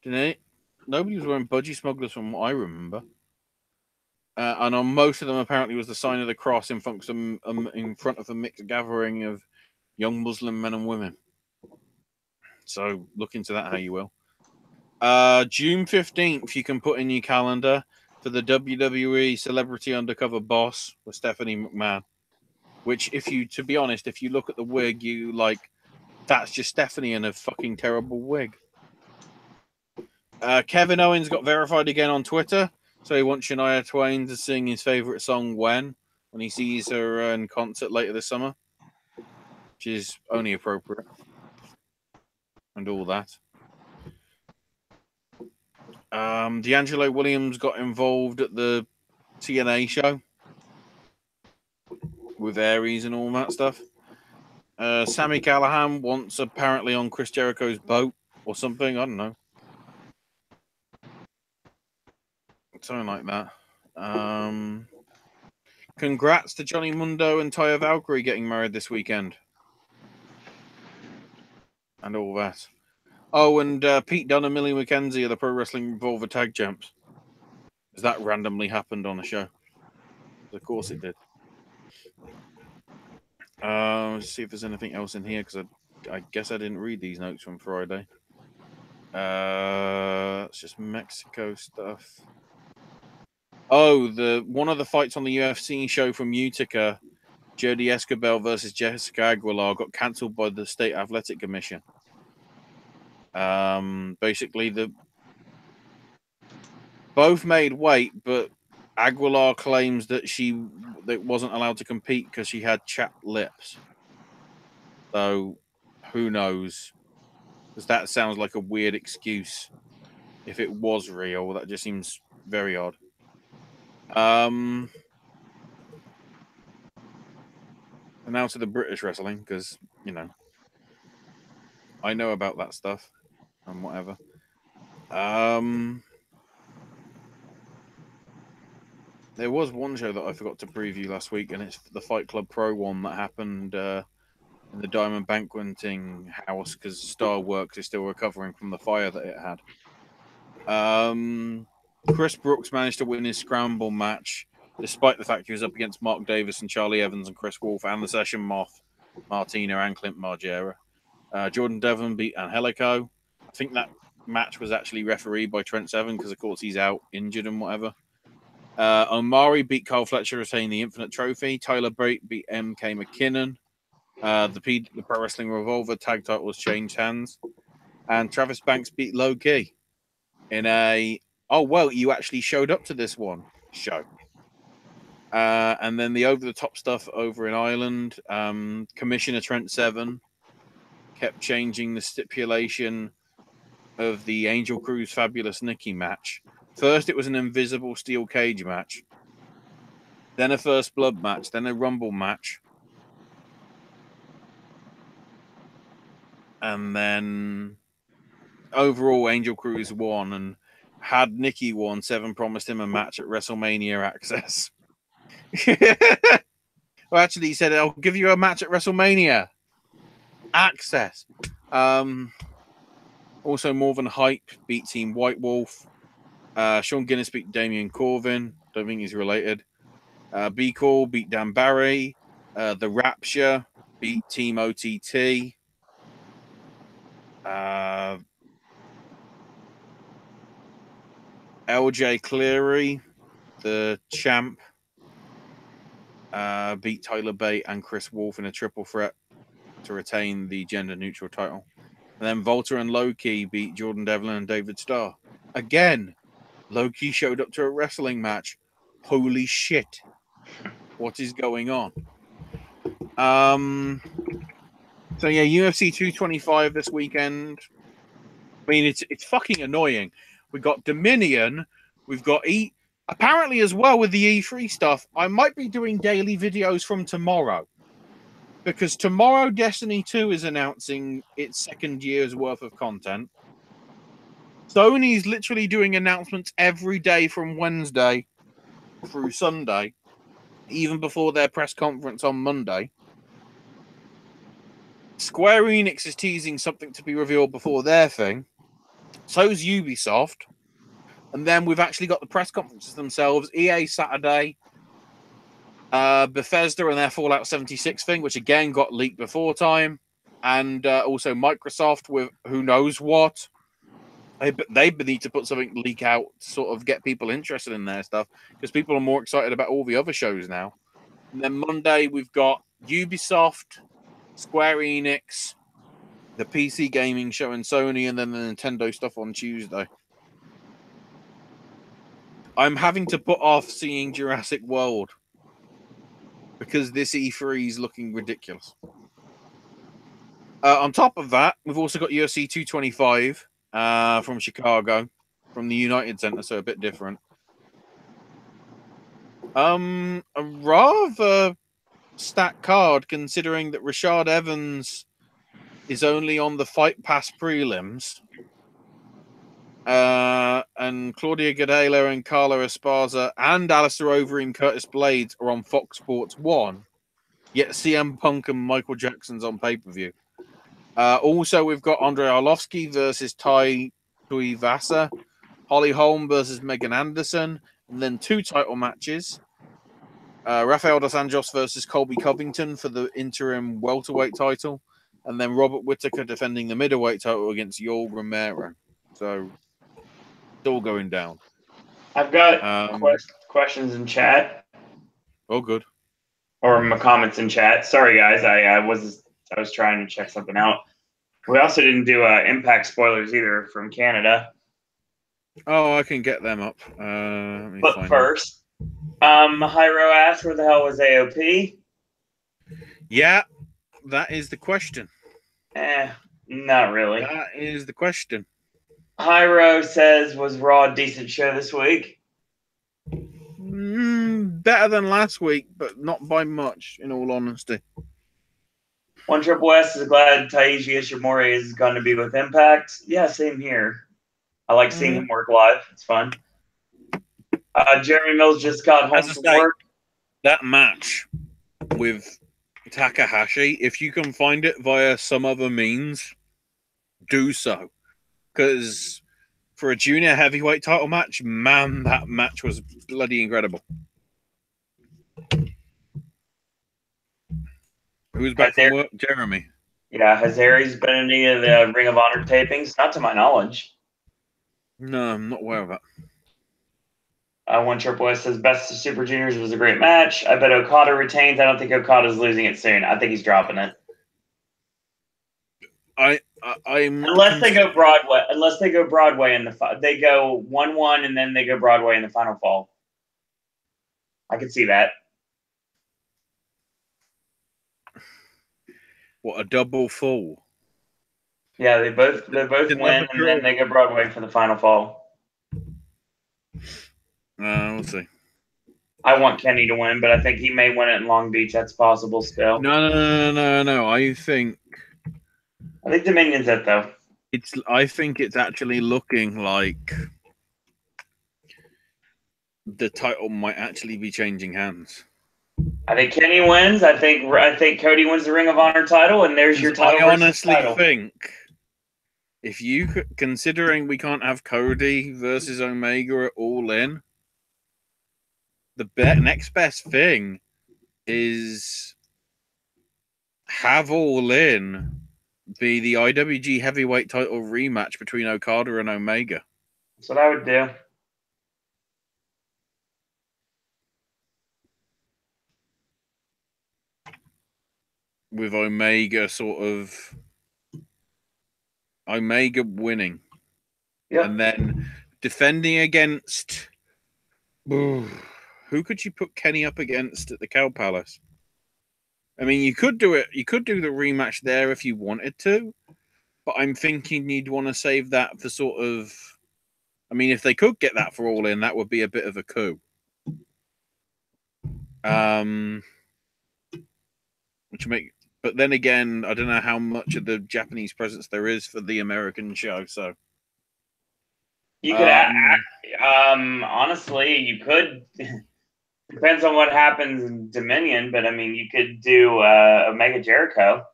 Nobody was wearing budgie smugglers from what I remember. And on most of them, apparently, was the sign of the cross in front of a mixed gathering of young Muslim men and women. So look into that how you will. June 15th, you can put in your calendar for the WWE Celebrity Undercover Boss with Stephanie McMahon. Which, to be honest, if you look at the wig, you like, that's just Stephanie in a fucking terrible wig. Kevin Owens got verified again on Twitter, so he wants Shania Twain to sing his favorite song when he sees her in concert later this summer, which is only appropriate, and all that. D'Angelo Williams got involved at the TNA show with Aries and all that stuff. Sammy Callahan wants apparently on Chris Jericho's boat or something. I don't know. Something like that. Congrats to Johnny Mundo and Taya Valkyrie getting married this weekend. And all that. Oh, and Pete Dunne and Millie McKenzie are the Pro Wrestling Revolver Tag Champs. Because that randomly happened on a show. Of course it did. Let's see if there's anything else in here, because I guess I didn't read these notes from Friday. It's just Mexico stuff. Oh, one of the fights on the UFC show from Utica, Jody Escobar versus Jessica Aguilar, got cancelled by the State Athletic Commission. Basically, both made weight, but Aguilar claims that that wasn't allowed to compete because she had chapped lips. So, who knows? Because that sounds like a weird excuse. If it was real, that just seems very odd. And now to the British wrestling, because, I know about that stuff and whatever. There was one show that I forgot to preview last week, and it's the Fight Club Pro one that happened in the Diamond Banqueting House, because Star Works is still recovering from the fire that it had. Chris Brooks managed to win his scramble match, despite the fact he was up against Mark Davis and Charlie Evans and Chris Wolf and the Session Moth, Martina and Clint Margera. Jordan Devlin beat Angelico. I think that match was actually refereed by Trent Seven because, of course, he's out injured and whatever. Omari beat Kyle Fletcher, retaining the Infinite Trophy. Tyler Bate beat MK McKinnon. The Pro Wrestling Revolver tag titles changed hands. And Travis Banks beat Low Key in you actually showed up to this one show. And then the over-the-top stuff over in Ireland, Commissioner Trent Seven kept changing the stipulation of the Angel Cruz Fabulous Nikki match. First, it was an invisible steel cage match. Then a first blood match. Then a rumble match. And then overall, Angel Cruz won. And had Nikki won, Seven promised him a match at WrestleMania Access. Well, actually, he said, I'll give you a match at WrestleMania Access. Also, Morven Hype beat Team White Wolf. Sean Guinness beat Damian Corvin. Don't think he's related. B Call beat Dan Barry. The Rapture beat Team OTT. LJ Cleary, the champ, beat Tyler Bate and Chris Wolf in a triple threat to retain the gender-neutral title. And then Volta and Loki beat Jordan Devlin and David Starr. Again, Loki showed up to a wrestling match. Holy shit. What is going on? So yeah, UFC 225 this weekend. I mean, it's fucking annoying. We've got Dominion. We've got apparently as well with the E3 stuff. I might be doing daily videos from tomorrow. Because tomorrow Destiny 2 is announcing its second year's worth of content. Sony's literally doing announcements every day from Wednesday through Sunday, even before their press conference on Monday. Square Enix is teasing something to be revealed before their thing. So's Ubisoft. And then we've actually got the press conferences themselves. EA Saturday. Bethesda and their Fallout 76 thing, which again got leaked before time. And also Microsoft with who knows what. They need to put something leak out to sort of get people interested in their stuff, because people are more excited about all the other shows now. And then Monday we've got Ubisoft, Square Enix, the PC gaming show in Sony, and then the Nintendo stuff on Tuesday. I'm having to put off seeing Jurassic World because this E3 is looking ridiculous. On top of that, we've also got UFC 225 from Chicago, from the United Center, so a bit different. A rather stacked card, considering that Rashad Evans is only on the Fight Pass prelims, and Claudia Gadelha and Carla Esparza and Alistair Overeem and Curtis Blades are on Fox Sports 1, yet CM Punk and Michael Jackson's on pay-per-view. Also, we've got Andrei Arlovsky versus Tai Tuivasa, Holly Holm versus Megan Anderson, and then 2 title matches. Rafael dos Anjos versus Colby Covington for the interim welterweight title, and then Robert Whittaker defending the middleweight title against Yoel Romero. So, it's all going down. I've got questions in chat. Oh, good. Or my comments in chat. Sorry, guys. I was trying to check something out. We also didn't do Impact spoilers either from Canada. Oh, I can get them up. But first, Hyro asked, where the hell was AOP? Yeah, that is the question. Not really. That is the question. Hyro says, was Raw a decent show this week? Better than last week, but not by much, in all honesty. One Triple S is glad Taiji Ishimori is going to be with Impact. Yeah, same here. I like seeing him work live. It's fun. Jeremy Mills just got home from work. That match with Takahashi, if you can find it via some other means, do so. Because for a junior heavyweight title match, man, that match was bloody incredible. Who's back from work? Jeremy. Yeah, has Aries been in any of the Ring of Honor tapings? Not to my knowledge. No, I'm not aware of that. One Triple S says Best of Super Juniors was a great match. I bet Okada retains. I don't think Okada's losing it soon. I think he's dropping it. Unless they go Broadway in the they go 1-1 and then they go Broadway in the final fall. I could see that. What, a double fall? Yeah, they both win and then they go Broadway for the final fall. We'll see. I want Kenny to win, but I think he may win it in Long Beach. That's possible still. No. I think Dominion's it though. I think it's actually looking like the title might actually be changing hands. I think Kenny wins. I think Cody wins the Ring of Honor title, and there's your title. I honestly think if you considering we can't have Cody versus Omega at All In, the next best thing is have All In be the IWG heavyweight title rematch between Okada and Omega. That's what I would do. With Omega winning. Yep. And then defending against who could you put Kenny up against at the Cow Palace? I mean, you could do it. You could do the rematch there if you wanted to, but I'm thinking you'd want to save that for sort of. I mean, if they could get that for All In, that would be a bit of a coup. But then again, I don't know how much of the Japanese presence there is for the American show. So you could honestly, you could. Depends on what happens in Dominion, but I mean, you could do Omega Jericho.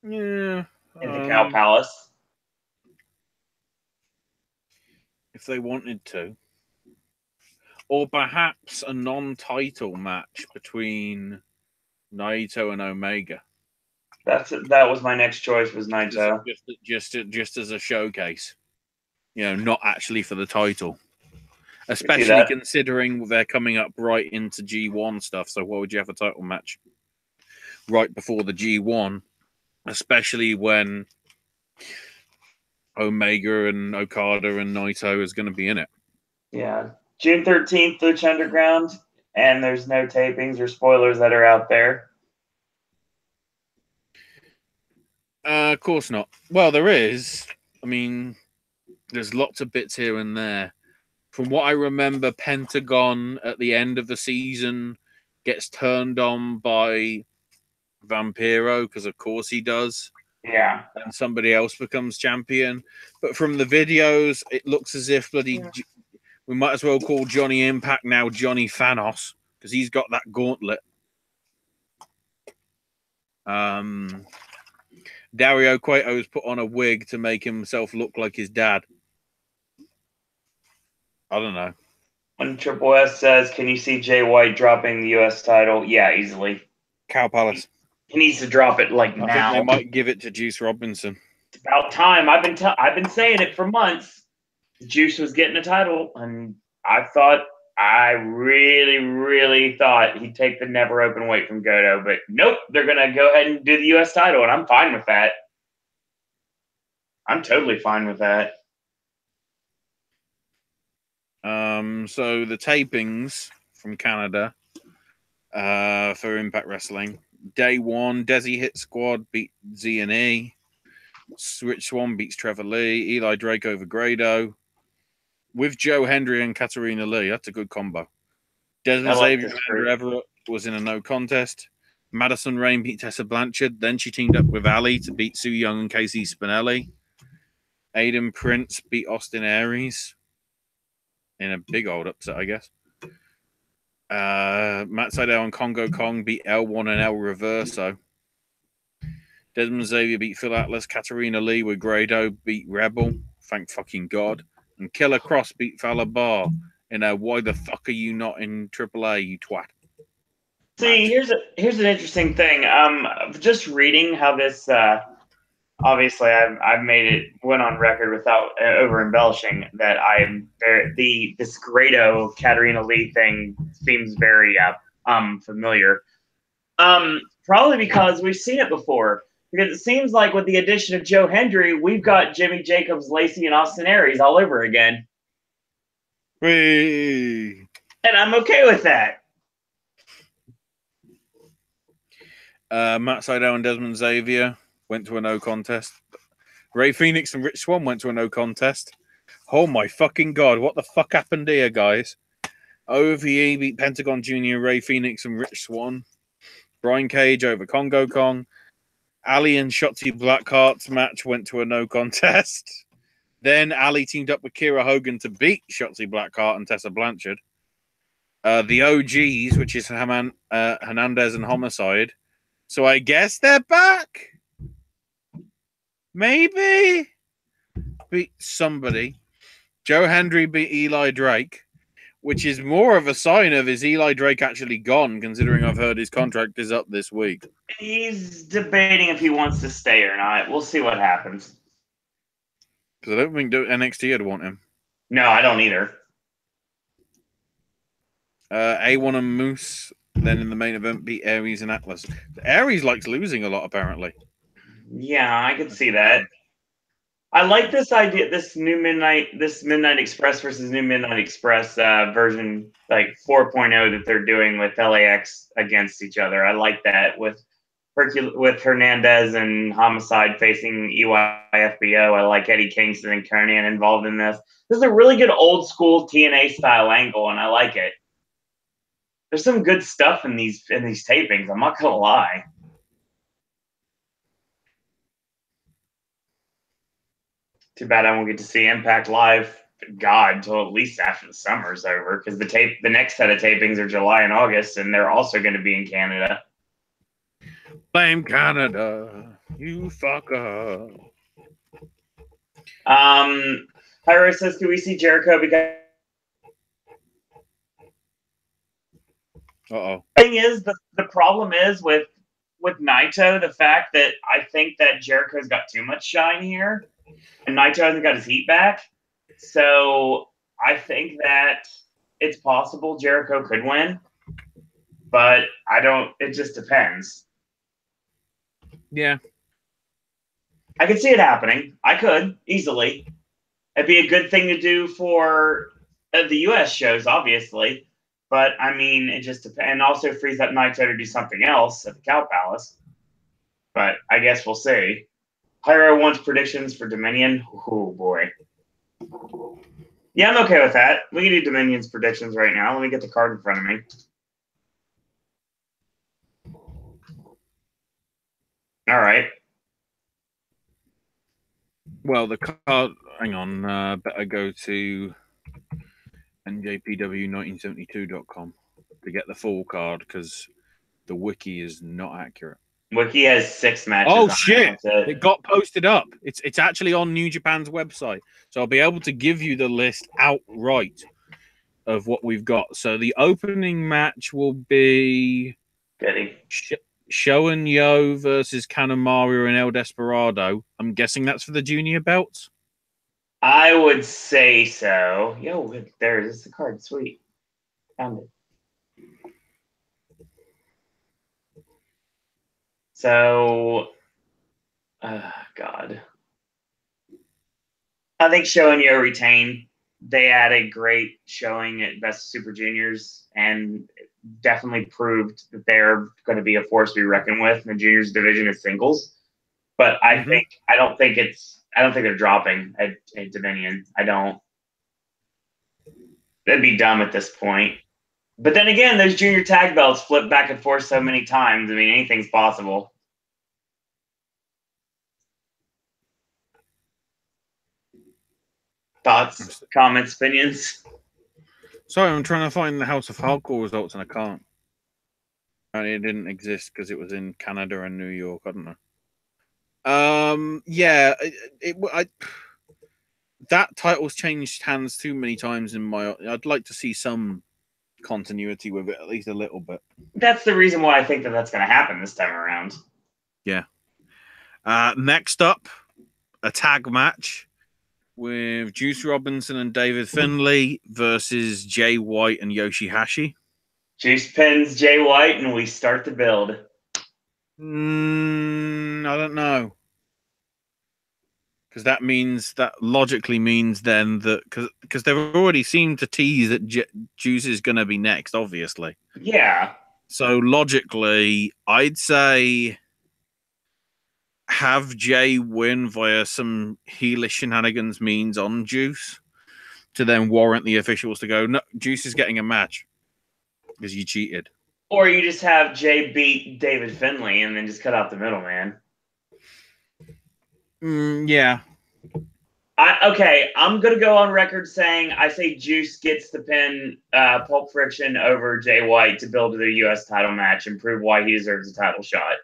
Yeah. In the Cow Palace. If they wanted to. Or perhaps a non-title match between Naito and Omega. That was my next choice, was Naito. Just as a showcase. You know, not actually for the title. Especially considering they're coming up right into G1 stuff. So why would you have a title match right before the G1? Especially when Omega and Okada and Naito is going to be in it. Yeah. June 13th, Lucha Underground, and there's no tapings or spoilers that are out there. Of course not. Well, there is. I mean, there's lots of bits here and there. From what I remember, Pentagon at the end of the season gets turned on by Vampiro, because of course he does. Yeah. And somebody else becomes champion. But from the videos, it looks as if we might as well call Johnny Impact now Johnny Thanos, because he's got that gauntlet. Dario Cueto's put on a wig to make himself look like his dad. I don't know. When Triple S says, can you see Jay White dropping the U.S. title? Yeah, easily. Cow Palace. He needs to drop it like I now. think they might give it to Juice Robinson. It's about time. I've been saying it for months. Juice was getting a title, and I really, really thought he'd take the never open weight from Goto, but nope, they're gonna go ahead and do the U.S. title, and I'm fine with that. I'm totally fine with that. So the tapings from Canada for Impact Wrestling. Day 1, Desi Hit Squad beat Z&E. Rich Swann beats Trevor Lee. Eli Drake over Grado. With Joe Hendry and Katarina Lee. That's a good combo. Desmond Xavier and Andrew Everett was in a no contest. Madison Rayne beat Tessa Blanchard. Then she teamed up with Ali to beat Sue Young and Casey Spinelli. Aiden Prince beat Austin Aries in a big old upset, I guess. Matt Sydal and Congo Kong beat L1 and El Reverso. Desmond Xavier beat Phil Atlas. Katarina Lee with Grado beat Rebel. Thank fucking God. And Killer Cross beat Fowler Bar in a why the fuck are you not in AAA, you twat? See, here's an interesting thing. Just reading how this obviously I've went on record without over embellishing that I'm this Grado Katarina Lee thing seems very familiar. Probably because we've seen it before. Because it seems like with the addition of Joe Hendry, we've got Jimmy Jacobs, Lacey, and Austin Aries all over again. Whee! And I'm okay with that. Matt Sydal and Desmond Xavier went to a no contest. Ray Phoenix and Rich Swann went to a no contest. Oh my fucking God, what the fuck happened here, guys? OVE beat Pentagon Jr., Ray Phoenix and Rich Swann. Brian Cage over Congo Kong. Ali and Shotzi Blackheart's match went to a no contest. Then Ali teamed up with Kira Hogan to beat Shotzi Blackheart and Tessa Blanchard. The OGs, which is Hernandez and Homicide. So I guess they're back. Maybe. Beat somebody. Joe Hendry beat Eli Drake, which is more of a sign of is Eli Drake actually gone, considering I've heard his contract is up this week. He's debating if he wants to stay or not. We'll see what happens. Because I don't think NXT would want him. No, I don't either. A1 and Moose, then in the main event, beat Aries and Atlas. Aries likes losing a lot, apparently. Yeah, I could see that. I like this idea, this Midnight Express versus New Midnight Express version, like 4.0 that they're doing with LAX against each other. I like that with Hernandez and Homicide facing EYFBO. I like Eddie Kingston and Conan involved in this. This is a really good old school TNA style angle, and I like it. There's some good stuff in these tapings. I'm not gonna lie. Too bad I won't get to see Impact live. God, until at least after the summer's over, because the next set of tapings are July and August, and they're also going to be in Canada. Blame Canada, you fucker. Hyra says, "Do we see Jericho?" Because thing is, the problem is with Naito, the fact that I think that Jericho's got too much shine here, and Naito hasn't got his heat back. So I think that it's possible Jericho could win, but I don't. It just depends. Yeah, I could see it happening. I could easily. It'd be a good thing to do for the U.S. shows, obviously. But, I mean, it just depends. And also frees up Naito to do something else at the Cow Palace. But I guess we'll see. Pyro wants predictions for Dominion. Oh, boy. Yeah, I'm okay with that. We can do Dominion's predictions right now. Let me get the card in front of me. All right. Well, the card. Hang on. Better go to njpw1972.com to get the full card because the wiki is not accurate. Wiki has 6 matches. Oh on shit! It. It got posted up. It's actually on New Japan's website, so I'll be able to give you the list outright of what we've got. So the opening match will be Goody. Shoen Yo versus Kanemaru and El Desperado. I'm guessing that's for the junior belts. I would say so. Yo, there's the card. Sweet. Found it. So, God. I think Shoen Yo retain. They had a great showing at Best of Super Juniors and definitely proved that they're going to be a force to be reckoned with in the juniors division of singles. But I don't think they're dropping at Dominion. I don't. That'd be dumb at this point. But then again, those junior tag belts flip back and forth so many times. I mean, anything's possible. Thoughts, comments, opinions? Sorry, I'm trying to find the House of Hardcore results and I can't. It didn't exist because it was in Canada and New York. I don't know. Yeah, that title's changed hands too many times in my. I'd like to see some continuity with it, at least a little bit. That's the reason why I think that that's going to happen this time around. Yeah. Next up, a tag match with Juice Robinson and David Finley versus Jay White and Yoshi Hashi. Juice pins Jay White and we start the build. I don't know. Because that logically means then that because they've already seemed to tease that Juice is going to be next, obviously. Yeah. So logically, I'd say have Jay win via some heelish shenanigans means on Juice to then warrant the officials to go, no, Juice is getting a match because you cheated. Or you just have Jay beat David Finley and then just cut out the middleman. Yeah. Okay, I'm going to go on record saying I say Juice gets the pin Pulp Friction over Jay White to build to the U.S. title match and prove why he deserves a title shot.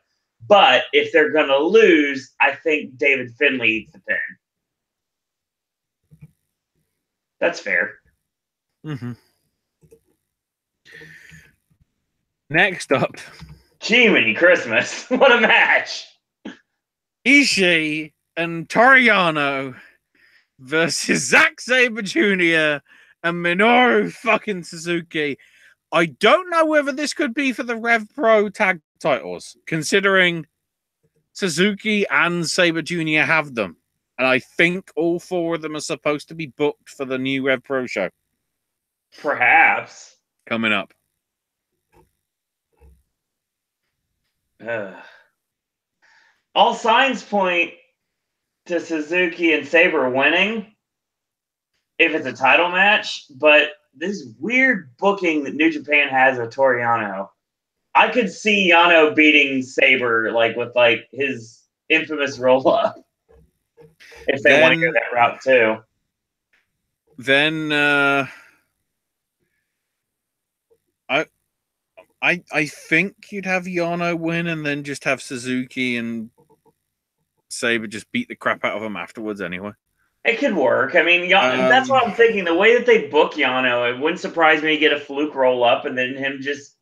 But if they're going to lose, I think David Finley eats the pin. That's fair. Mm-hmm. Next up. Jiminy Christmas. What a match. Ishii and Toriano versus Zack Sabre Jr. and Minoru fucking Suzuki. I don't know whether this could be for the Rev Pro tag titles, considering Suzuki and Sabre Jr. have them. And I think all 4 of them are supposed to be booked for the new Rev Pro show. Perhaps. Coming up. All signs point to Suzuki and Sabre winning if it's a title match, but this weird booking that New Japan has with Toriano, I could see Yano beating Sabre with his infamous roll up if they want to go that route too. Then I think you'd have Yano win and then just have Suzuki and Sabre just beat the crap out of him afterwards anyway. It could work. I mean, that's what I'm thinking. The way that they book Yano, it wouldn't surprise me to get a fluke roll up and then him just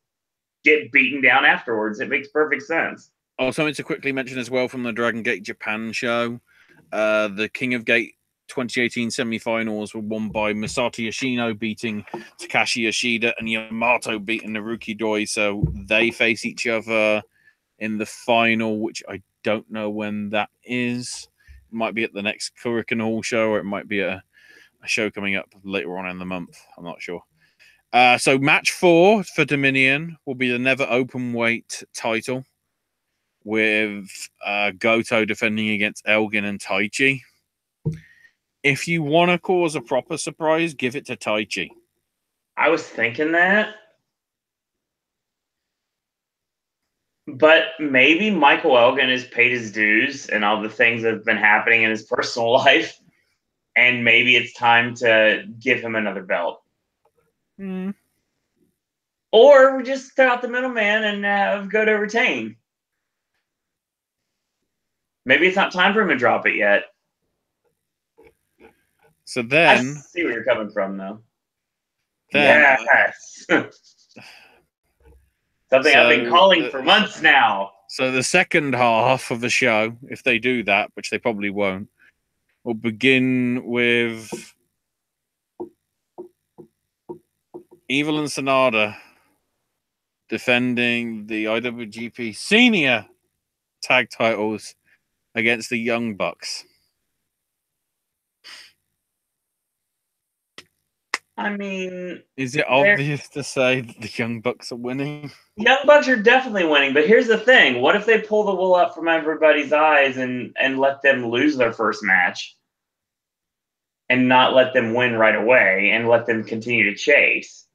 get beaten down afterwards. It makes perfect sense. Oh, something to quickly mention as well from the Dragon Gate Japan show. The King of Gate 2018 semifinals were won by Masato Yoshino beating Takashi Yoshida and Yamato beating Naruki Doi. So they face each other in the final, which I don't know when that is. It might be at the next Kurikan Hall show or it might be at a show coming up later on in the month. I'm not sure. So match 4 for Dominion will be the Never Openweight title, with Goto defending against Elgin and Taichi. If you want to cause a proper surprise, give it to Taichi. I was thinking that. But maybe Michael Elgin has paid his dues and all the things that have been happening in his personal life. And maybe it's time to give him another belt. Or we just throw out the middleman and have Goto retain. Maybe it's not time for him to drop it yet. So then... I see where you're coming from, though. Then, yes! Something I've been calling for months now. So the second half of the show, if they do that, which they probably won't, will begin with Evil and Sonata defending the IWGP Senior Tag titles against the Young Bucks. I mean... Is it obvious to say that the Young Bucks are winning? Young Bucks are definitely winning, but here's the thing. What if they pull the wool up from everybody's eyes and let them lose their first match and not let them win right away and let them continue to chase?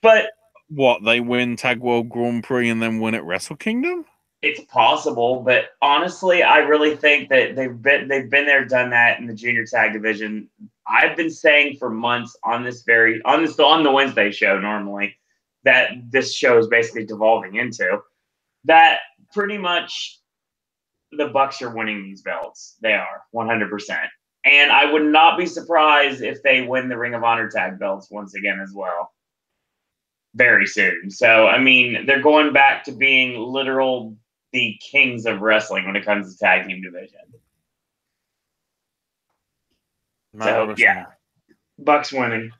But... What, they win Tag World Grand Prix and then win at Wrestle Kingdom? It's possible, but honestly, I really think that they've been there, done that in the junior tag division. I've been saying for months on the Wednesday show normally that this show is basically devolving into that pretty much the Bucks are winning these belts. They are 100%, and I would not be surprised if they win the Ring of Honor tag belts once again as well very soon. So I mean, they're going back to being literal the kings of wrestling when it comes to tag team division. So yeah, Bucks winning.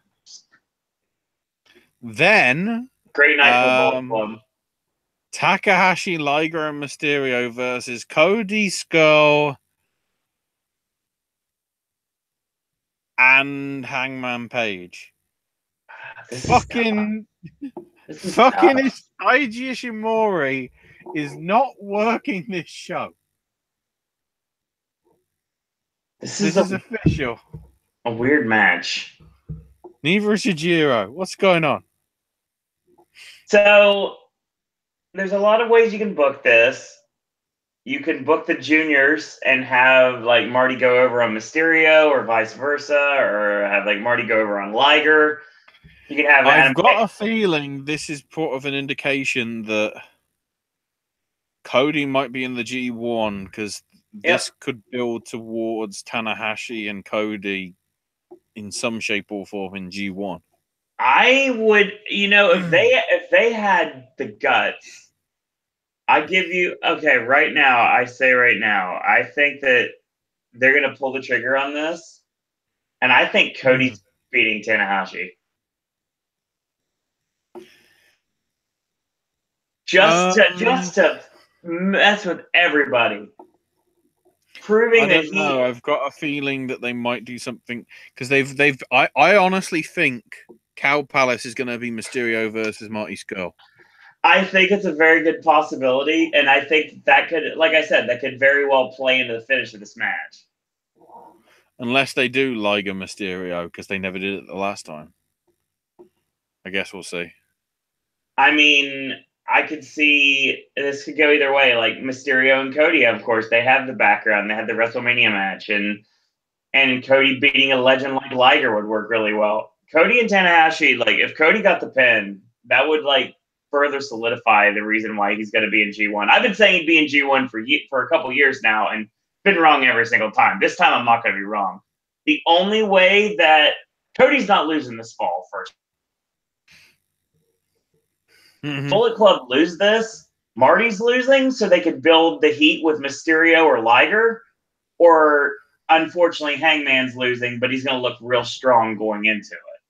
Then great night for both of them. Takahashi, Liger, and Mysterio versus Cody, Skull, and Hangman Page. Fucking Taiji Ishimori is not working this show. This is official. A weird match. Neither is Yujiro. What's going on? So, there's a lot of ways you can book this. You can book the juniors and have like Marty go over on Mysterio or vice versa, or have like Marty go over on Liger. You can have. I've got a feeling this is sort of an indication that Cody might be in the G1 because this could build towards Tanahashi and Cody in some shape or form in G1. I would, if they had the guts, I give you right now. I think that they're gonna pull the trigger on this, and I think Cody's beating Tanahashi. Just to mess with everybody. Proving that I've got a feeling that they might do something because I honestly think Cow Palace is going to be Mysterio versus Marty Scurll. I think it's a very good possibility, and I think that could, like I said, that could very well play into the finish of this match. Unless they do Liger Mysterio because they never did it the last time. I guess we'll see. I mean, I could see this could go either way. Like Mysterio and Cody, of course, they have the background. They had the WrestleMania match, and Cody beating a legend like Liger would work really well. Cody and Tanahashi, like if Cody got the pin, that would like further solidify the reason why he's going to be in G1. I've been saying he'd be in G1 for a couple years now, and been wrong every single time. This time, I'm not going to be wrong. The only way that Cody's not losing this fall first. Bullet Club lose this, Marty's losing, so they could build the heat with Mysterio or Liger, or unfortunately Hangman's losing, but he's going to look real strong going into it.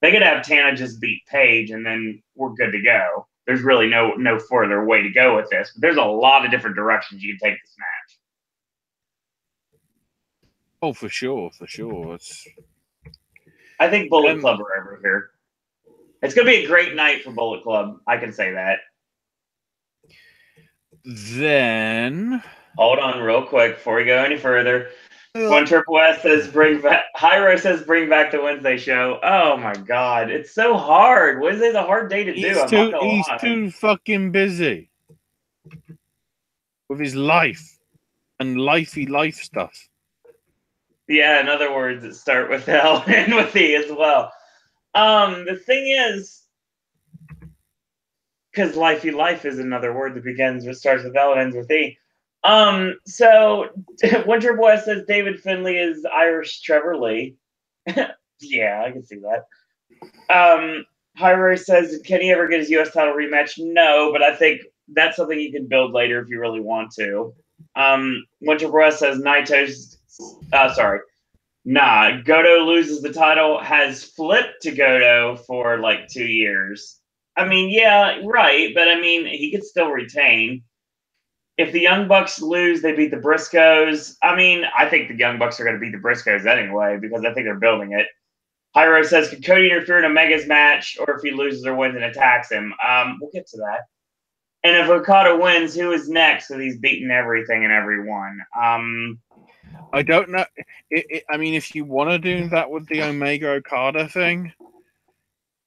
They could have Tana just beat Paige, and then we're good to go. There's really no further way to go with this, but there's a lot of different directions you can take this match. Oh, for sure, for sure. I think Bullet Club are over here. It's going to be a great night for Bullet Club. I can say that. Then hold on real quick before we go any further. One Triple S says bring back. Hyro says bring back the Wednesday show. Oh my god, it's so hard. Wednesday's a hard day to do. I'm not gonna he's lie. too fucking busy with his life and lifey life stuff. Yeah, in other words, that start with L and with E as well. The thing is, because lifey life is another word that begins with starts with L and ends with E. So One Triple S says David Finley is Irish Trevor Lee. Yeah, I can see that. Hyro says, can he ever get his U.S. title rematch? No, but I think that's something you can build later if you really want to. One Triple S says Naito's. Goto loses the title, has flipped to Goto for like 2 years. I mean, yeah, right, but I mean, he could still retain. If the Young Bucks lose, they beat the Briscoes. I mean, I think the Young Bucks are going to beat the Briscoes anyway because I think they're building it. Hyro says, could Cody interfere in Omega's match or if he loses or wins and attacks him? We'll get to that. And if Okada wins, who is next? Because he's beaten everything and everyone. I don't know. I mean, if you want to do that with the Omega Okada thing,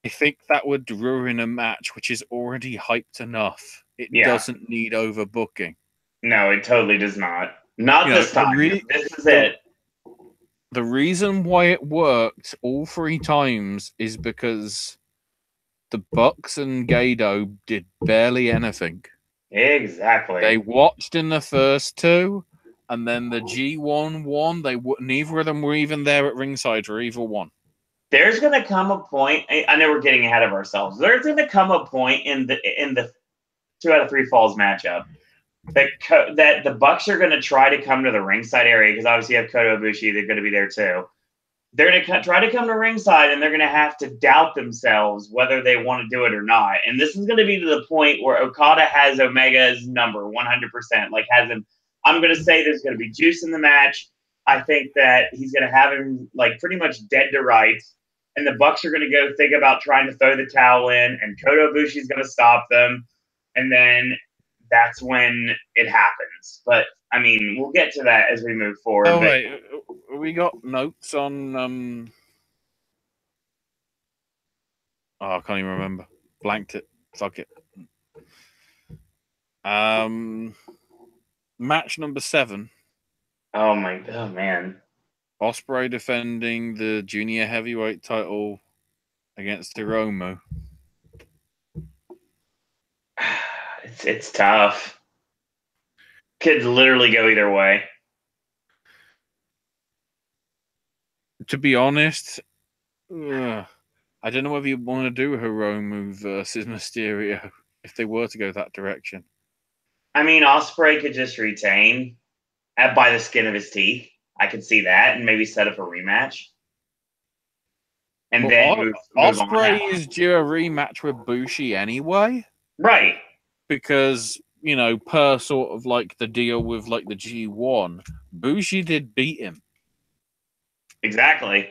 I think that would ruin a match which is already hyped enough. It doesn't need overbooking. No, it totally does not. Not this time. This is it. The reason why it worked all 3 times is because the Bucks and Gato did barely anything. Exactly. They watched in the first 2, and then the G1 one. Neither of them were even there at ringside for either one. There's going to come a point. I know we're getting ahead of ourselves. There's going to come a point in the 2 out of 3 falls matchup that the Bucks are going to try to come to the ringside area because obviously you have Kota Ibushi. They're going to be there too. They're going to try to come to ringside and they're going to have to doubt themselves whether they want to do it or not. And this is going to be to the point where Okada has Omega's number 100%. Like has him. I'm going to say there's going to be juice in the match. I think that he's going to have him like pretty much dead to rights. And the Bucks are going to go think about trying to throw the towel in, and Kota Ibushi is going to stop them. And then that's when it happens. But, I mean, we'll get to that as we move forward. Oh, wait. We got notes on... Oh, I can't even remember. Blanked it. Fuck it. Match number 7. Oh, man. Ospreay defending the junior heavyweight title against Hiromu. It's tough. Could literally go either way. To be honest, I don't know whether you want to do Hiromu versus Mysterio if they were to go that direction. I mean, Ospreay could just retain by the skin of his teeth. I could see that and maybe set up a rematch. And then Ospreay is due a rematch with Bushi anyway. Right. Because, you know, per sort of like the deal with like the G1, Bushi did beat him. Exactly.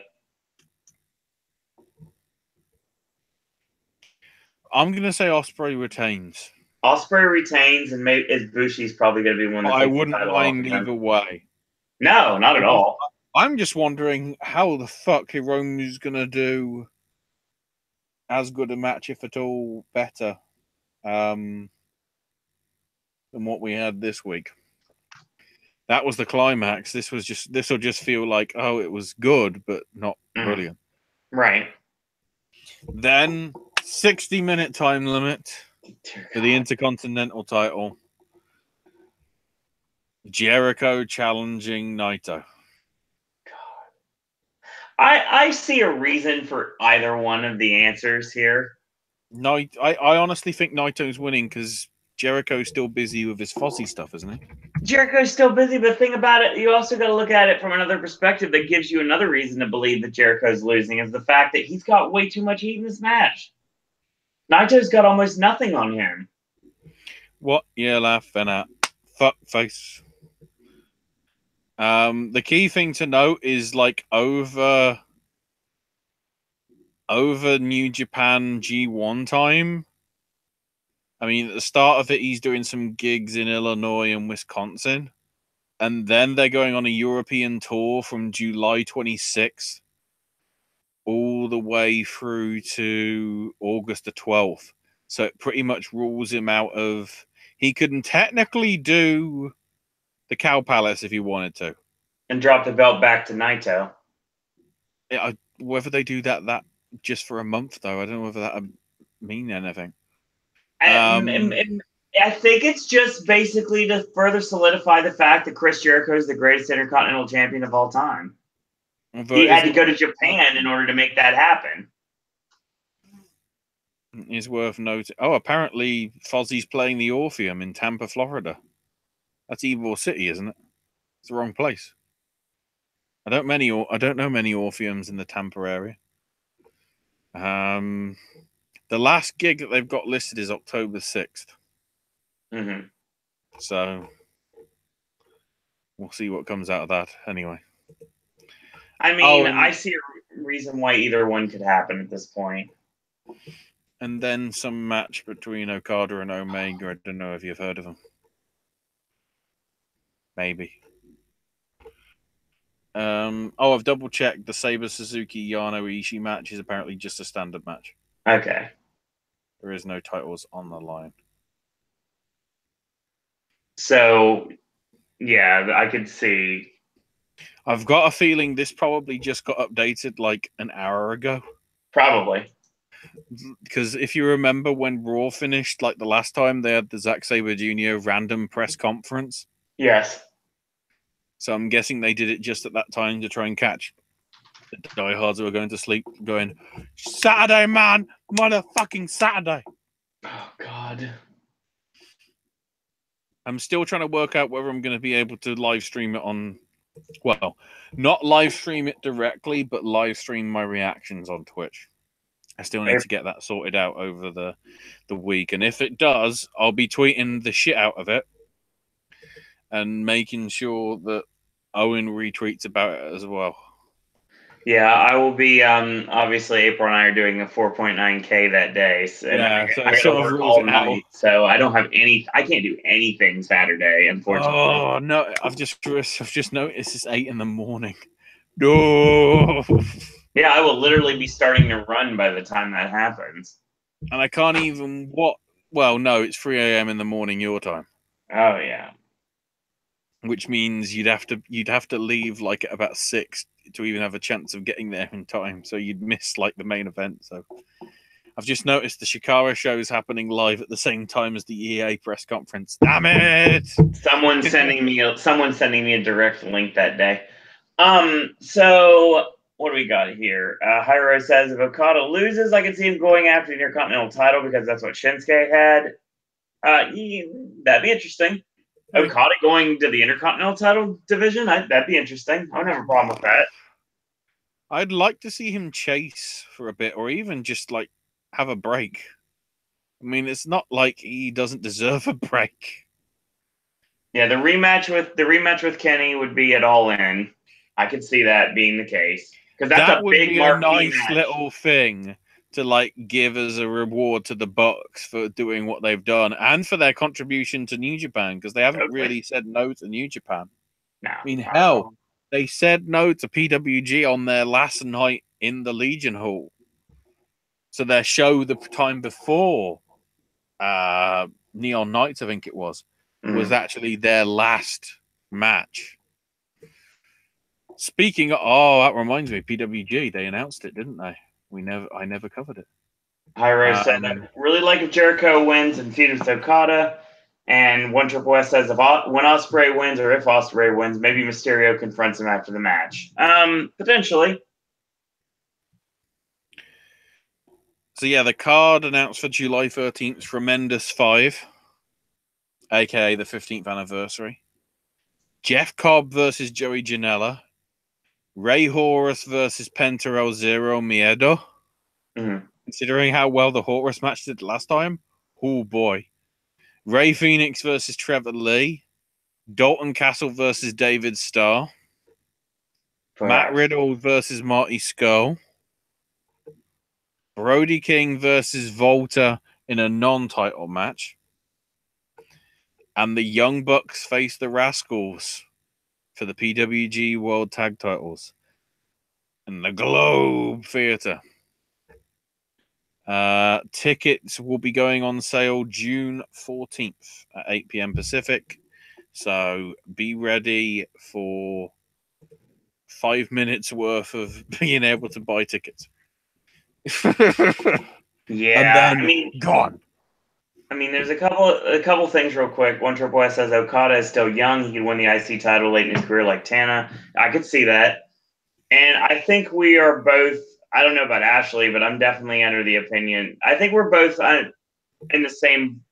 I'm going to say Ospreay retains. Ospreay retains, and maybe Bushi's probably going to be one that I wouldn't mind either way. No, not at all. I'm just wondering how the fuck Hiromu's going to do as good a match, if at all better, than what we had this week. That was the climax. This will just feel like, oh, it was good, but not brilliant. Right. Then 60-minute time limit for the Intercontinental title. Jericho challenging Naito. I see a reason for either one of the answers here. No, I honestly think Naito's winning because Jericho's still busy with his Fozzy stuff, isn't he? Jericho's still busy, but the thing about it, you also got to look at it from another perspective that gives you another reason to believe that Jericho's losing is the fact that he's got way too much heat in this match. Naito's got almost nothing on him. What you laughing at? Fuck face. The key thing to note is like over New Japan G1 time. I mean, at the start of it, he's doing some gigs in Illinois and Wisconsin. And then they're going on a European tour from July 26th all the way through to August the 12th. So it pretty much rules him out of... He could technically do the Cow Palace if he wanted to. And drop the belt back to Naito. Whether they do that just for a month, though, I don't know whether that would mean anything. I think it's just basically to further solidify the fact that Chris Jericho is the greatest Intercontinental Champion of all time. He had to go to Japan in order to make that happen. Is worth noting. Oh, apparently Fozzie's playing the Orpheum in Tampa, Florida. That's Evil City, isn't it? It's the wrong place. I don't know many Orpheums in the Tampa area. The last gig that they've got listed is October 6th. Mm-hmm. So we'll see what comes out of that anyway. I mean, I see a reason why either one could happen at this point. And then some match between Okada and Omega. I don't know if you've heard of them. Maybe. I've double checked. The Sabre Suzuki Yano Ishii match is apparently just a standard match. Okay. There is no titles on the line. So, yeah, I could see. I've got a feeling this probably just got updated like an hour ago. Probably. Because if you remember when Raw finished, like the last time, they had the Zack Sabre Jr. random press conference. Yes. So I'm guessing they did it just at that time to try and catch the diehards who were going to sleep, going, Saturday, man! Motherfucking Saturday! Oh, God. I'm still trying to work out whether I'm going to be able to live stream it on... Well, not live stream it directly, but live stream my reactions on Twitch. I still need to get that sorted out over the week. And if it does, I'll be tweeting the shit out of it and making sure that Owen retweets about it as well. Yeah, I will be. Obviously, April and I are doing a 4.9K that day. So, yeah, I gotta work all night, so I don't have any. I can't do anything Saturday, unfortunately. Oh no! I've just noticed it's 8 a.m. No. Yeah, I will literally be starting to run by the time that happens. And I can't even Well, no, it's 3 a.m. in the morning your time. Oh yeah. Which means you'd have to leave like at about 6 to even have a chance of getting there in time. So you'd miss like the main event. So I've just noticed the Shikara show is happening live at the same time as the EA press conference. Damn it! Someone's sending me a direct link that day. So what do we got here? Hyro says if Okada loses, I can see him going after the Intercontinental title because that's what Shinsuke had. That'd be interesting. Okada going to the Intercontinental title division? That'd be interesting. I don't have a problem with that. I'd like to see him chase for a bit, or even just like have a break. I mean, it's not like he doesn't deserve a break. Yeah, the rematch with Kenny would be at All In. I could see that being the case because that would big be a nice little thing to like give as a reward to the Bucks for doing what they've done and for their contribution to New Japan, because they haven't really said no to New Japan. No, I mean, hell, they said no to PWG on their last night in the Legion Hall. So their show the time before Neon Knights, I think it was actually their last match. Speaking of, that reminds me, PWG, they announced it, didn't they? I never covered it. Hyro said, I really like if Jericho wins and feud with Okada. And One Triple S says, when Ospreay wins or if Ospreay wins, maybe Mysterio confronts him after the match. Potentially. So yeah, the card announced for July 13th, Tremendous 5, aka the 15th anniversary. Jeff Cobb versus Joey Janela. Ray Horus versus Penta El Zero Miedo. Mm-hmm. Considering how well the Horus match did last time, oh boy. Ray Phoenix versus Trevor Lee. Dalton Castle versus David Starr. Matt Perhaps. Riddle versus Marty Scurll. Brody King versus Volta in a non-title match. And the Young Bucks face the Rascals for the PWG World Tag Titles in the Globe Theatre. Tickets will be going on sale June 14th at 8 p.m. Pacific. So be ready for 5 minutes worth of being able to buy tickets. Yeah, And then I mean, gone. there's a couple things real quick. One Triple S says Okada is still young. He could win the IC title late in his career like Tana. I could see that. And I think we are both, I don't know about Ashley, but I'm definitely under the opinion. I think we're both in the same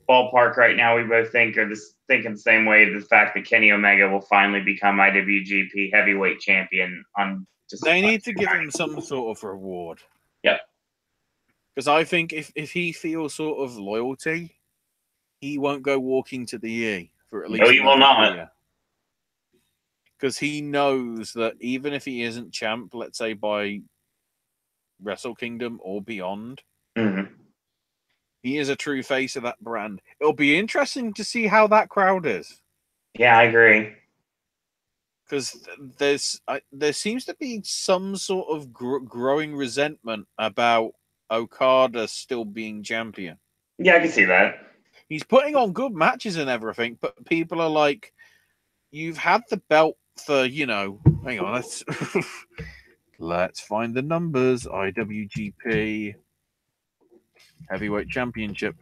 ballpark right now. We both thinking the same way. The fact that Kenny Omega will finally become IWGP Heavyweight Champion on just. They need to give him some sort of reward. Yep. Because I think if he feels sort of loyalty, he won't go walking to the E for at least No, he will not. year. Because he knows that even if he isn't champ, let's say by Wrestle Kingdom or beyond, he is a true face of that brand. It'll be interesting to see how that crowd is. Yeah, I agree. Because there seems to be some sort of growing resentment about Okada still being champion. Yeah, I can see that. He's putting on good matches and everything, but people are like, you've had the belt for, hang on, let's find the numbers. IWGP Heavyweight Championship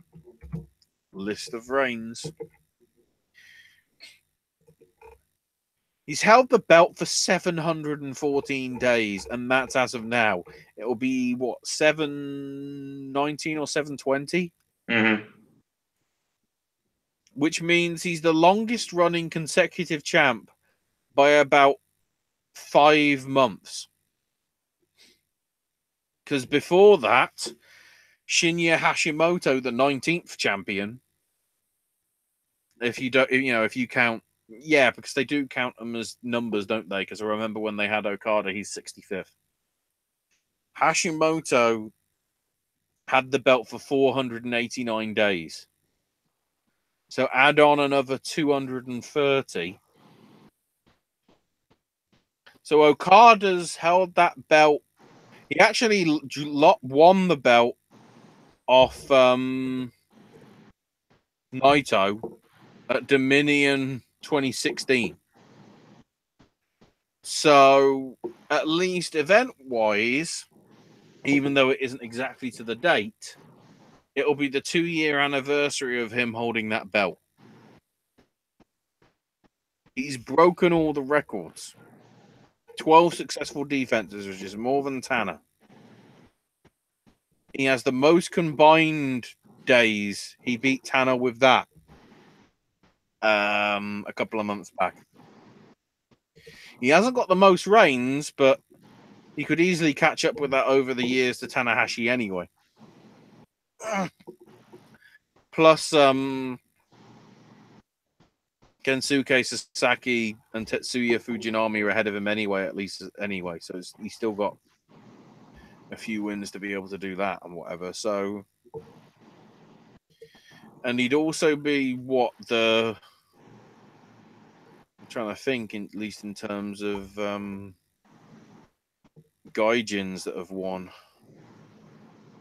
list of reigns. He's held the belt for 714 days, and that's as of now. It'll be, 719 or 720? Which means he's the longest running consecutive champ by about 5 months. Because before that, Shinya Hashimoto, the 19th champion, if you count, because they do count them as numbers, don't they? Because I remember when they had Okada, he's 65th. Hashimoto had the belt for 489 days. So add on another 230. So Okada's held that belt. He actually won the belt off Naito at Dominion 2016. So at least event-wise, even though it isn't exactly to the date, it'll be the 2-year anniversary of him holding that belt. He's broken all the records. 12 successful defenses, which is more than Tana. He has the most combined days. He beat Tana with that a couple of months back. He hasn't got the most reigns, but he could easily catch up with that over the years to Tanahashi anyway. Plus, Kensuke Sasaki and Tetsuya Fujinami are ahead of him anyway, so he's still got a few wins to be able to do that and whatever. So, and he'd also be I'm trying to think, at least in terms of Gaijins that have won.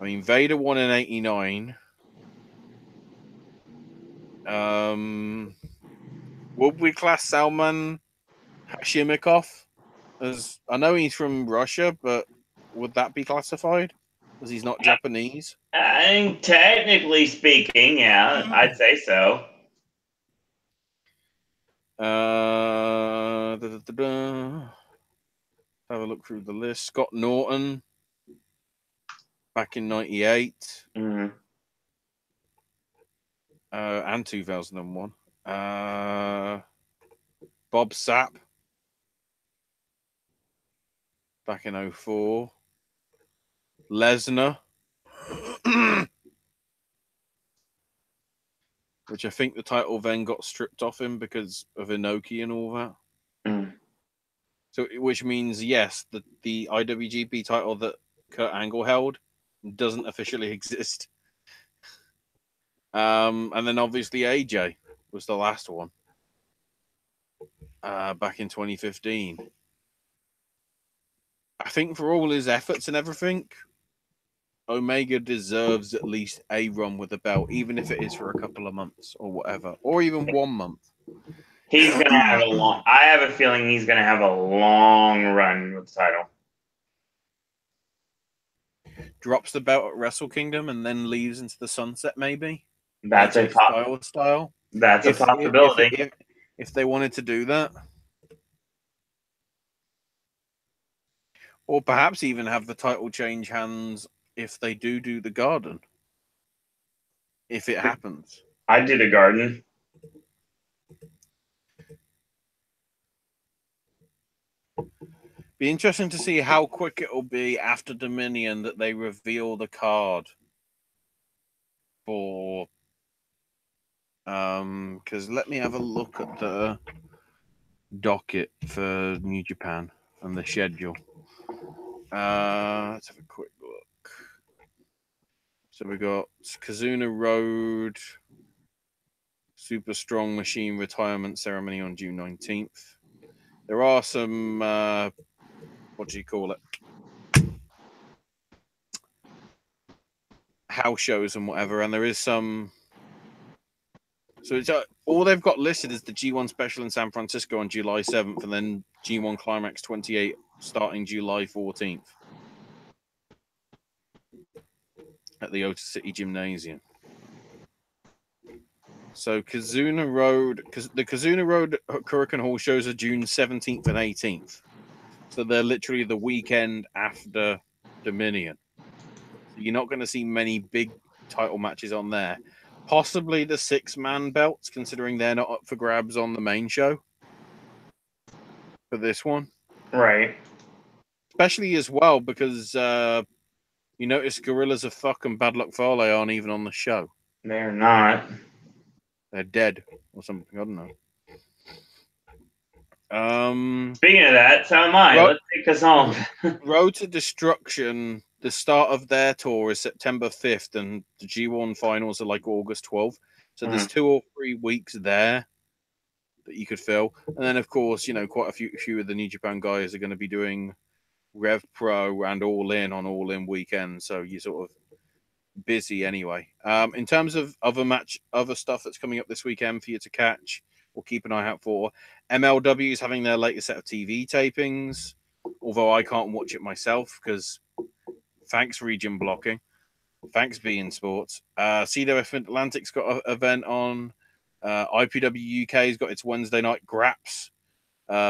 I mean, Vader won in 89. Would we class Salman Hashimikov as? I know he's from Russia, but would that be classified? Because he's not Japanese. I think technically speaking, yeah, I'd say so. Have a look through the list. Scott Norton back in 98. And 2001. Bob Sapp back in 04. Lesnar. which I think the title then got stripped off him because of Inoki and all that. Mm. So, which means, yes, the IWGP title that Kurt Angle held doesn't officially exist. And then obviously AJ was the last one back in 2015. I think for all his efforts and everything, Omega deserves at least a run with the belt, even if it is for a couple of months or whatever, or even 1 month. He's going to have a long... I have a feeling he's going to have a long run with the title. Drops the belt at Wrestle Kingdom and then leaves into the sunset, maybe? That's a style. That's a possibility. If they wanted to do that. Or perhaps even have the title change hands if they do the Garden. If it happens. I'd do the Garden. Be interesting to see how quick it will be after Dominion that they reveal the card for. Because let me have a look at the docket for New Japan and the schedule. Let's have a quick look. So we got Kazuna Road Super Strong Machine retirement ceremony on June 19th. There are some what do you call it? House shows and whatever, and there is some. So it's all they've got listed is the G1 special in San Francisco on July 7th, and then G1 Climax 28 starting July 14th at the Otis City Gymnasium. So Kazuna Road, because the Kazuna Road Hurricane Hall shows are June 17th and 18th. So they're literally the weekend after Dominion. So you're not going to see many big title matches on there. Possibly the 6-man belts, considering they're not up for grabs on the main show for this one. Right. Especially as well because you notice Gorillas of Fuck and Bad Luck Fale aren't even on the show. They're not. They're dead or something. I don't know. Speaking of that, so am I. Let's take us home. Road to Destruction, the start of their tour is September 5th, and the G1 finals are like August 12th. So there's 2 or 3 weeks there that you could fill. And then, of course, you know, quite a few of the New Japan guys are going to be doing Rev Pro and All In on All In weekend. So you're sort of busy anyway. In terms of other stuff that's coming up this weekend for you to catch or keep an eye out for, MLW is having their latest set of TV tapings, although I can't watch it myself because thanks region blocking, thanks beIN Sports. CWF Atlantic's got an event on. IPW UK's got its Wednesday night Graps.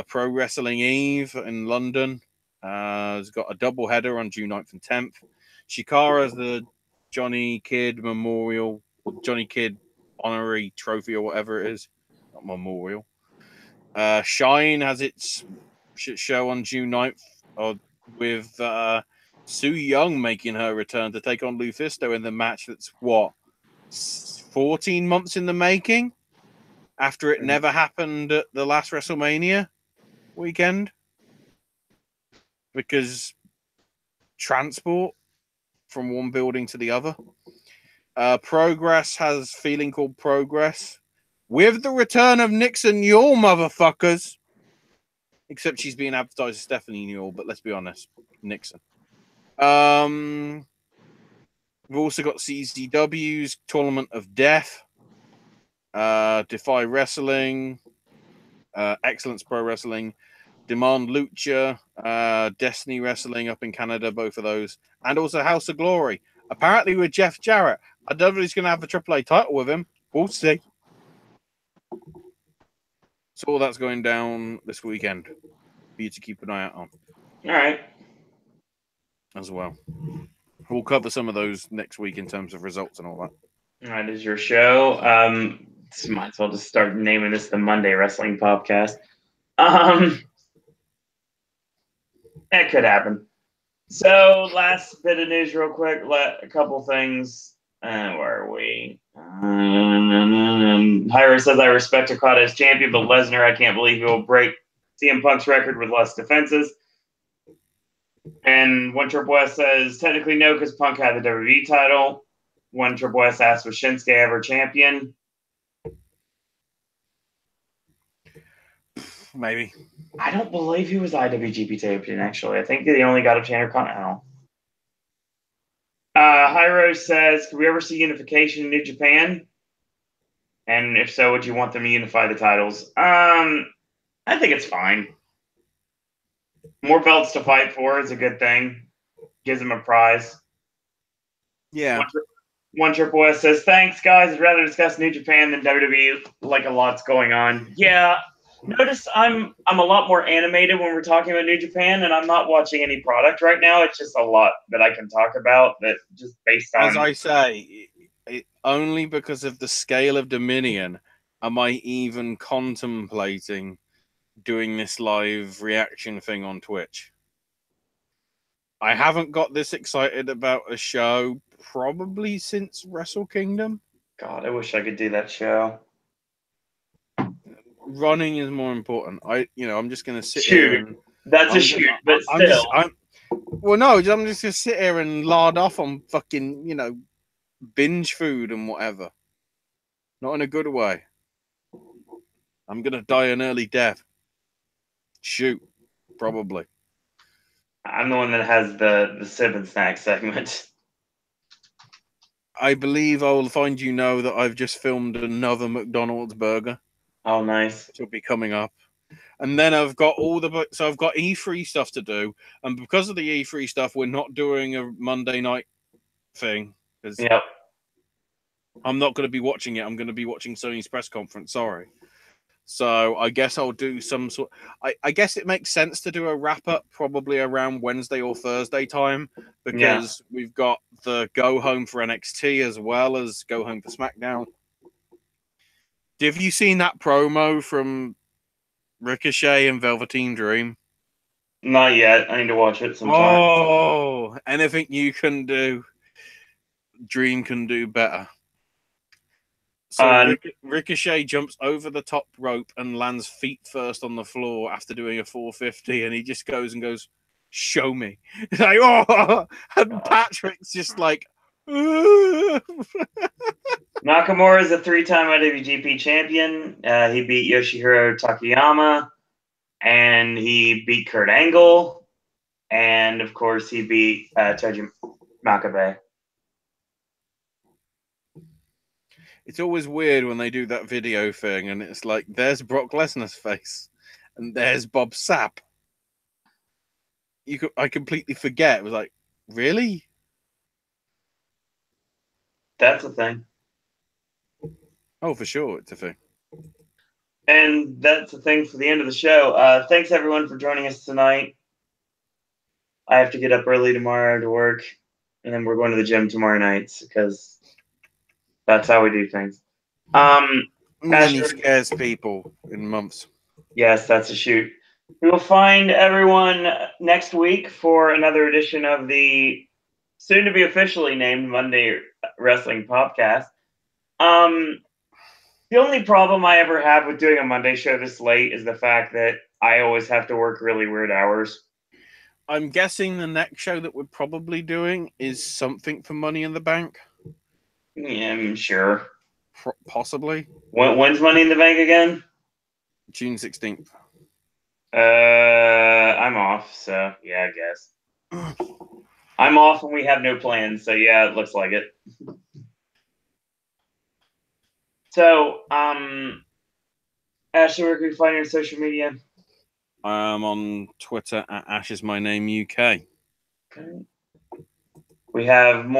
Pro Wrestling Eve in London has got a double header on June 9th and 10th. Shikara's the Johnny Kidd Memorial, or Johnny Kidd Honorary Trophy or whatever it is. Not Memorial. Shine has its show on June 9th with Sue Young making her return to take on Lufisto in the match that's, 14 months in the making after it never happened at the last WrestleMania weekend because transport from one building to the other. Progress has feeling called Progress with the return of Nixon Newell, motherfuckers. Except she's being advertised as Stephanie Newell, but let's be honest, Nixon. We've also got CZW's Tournament of Death, Defy Wrestling, Excellence Pro Wrestling, Demand Lucha, Destiny Wrestling up in Canada, both of those, and also House of Glory. Apparently with Jeff Jarrett. I don't know if he's going to have the AAA title with him. We'll see. So all that's going down this weekend for you to keep an eye out on. All right. As well. We'll cover some of those next week in terms of results and all that. That is your show. Might as well just start naming this the Monday Wrestling Popcast. That could happen. So, last bit of news real quick. A couple things. Where are we? Hyra says, I respect Okada as champion, but Lesnar, I can't believe he will break CM Punk's record with less defenses. And One Triple S says, technically no, because Punk had the WWE title. One Triple S asks, was Shinsuke ever champion? Maybe. I don't believe he was IWGP champion, actually. I think he only got a Intercontinental. Hyro says, could we ever see unification in New Japan? And if so, would you want them to unify the titles? I think it's fine. More belts to fight for is a good thing. Gives them a prize. Yeah. One Triple S says, thanks, guys. I'd rather discuss New Japan than WWE, like a lot's going on. Yeah. Notice I'm a lot more animated when we're talking about New Japan, and I'm not watching any product right now. It's just a lot that I can talk about that just based on... As I say, only because of the scale of Dominion am I even contemplating doing this live reaction thing on Twitch. I haven't got this excited about a show probably since Wrestle Kingdom. God, I wish I could do that show. Running is more important. I'm just going to sit Shoot. here and... That's a shoot, but still. I'm just going to sit here and lard off on fucking, binge food and whatever. Not in a good way. I'm going to die an early death. Shoot. Probably. I'm the one that has the sip and snack segment. I believe I'll find that I've just filmed another McDonald's burger. Oh, nice. Which will be coming up. And then I've got I've got E3 stuff to do. And because of the E3 stuff, we're not doing a Monday night thing. Yep. I'm not going to be watching it. I'm going to be watching Sony's press conference. Sorry. So I guess I'll do some sort... I guess it makes sense to do a wrap-up probably around Wednesday or Thursday time because we've got the go-home for NXT as well as go-home for SmackDown. Have you seen that promo from Ricochet and Velveteen Dream? Not yet. I need to watch it sometime. Oh, anything you can do, Dream can do better. So Ricochet jumps over the top rope and lands feet first on the floor after doing a 450, and he just goes, show me. Like, oh, and Patrick's just like, Nakamura is a 3-time IWGP champion. He beat Yoshihiro Takayama, and he beat Kurt Angle, and of course he beat Toji Makabe. It's always weird when they do that video thing, and it's like, there's Brock Lesnar's face, and there's Bob Sapp. I completely forget. It was like, really? That's a thing. Oh, for sure, it's a thing. And that's the thing for the end of the show. Thanks, everyone, for joining us tonight. I have to get up early tomorrow to work, and then we're going to the gym tomorrow night because that's how we do things. Money scares people in months. Yes, that's a shoot. We will find everyone next week for another edition of the soon-to-be officially named Monday Wrestling Popcast. The only problem I ever have with doing a Monday show this late is the fact that I always have to work really weird hours. I'm guessing the next show that we're probably doing is something for Money in the Bank. Yeah, I'm sure. Possibly. When's Money in the Bank again? June 16th. I'm off, so yeah, I guess. I'm off and we have no plans, so yeah, it looks like it. So, Ashley, where can we find you on social media? I'm on Twitter at Ash is my name UK. Okay. We have a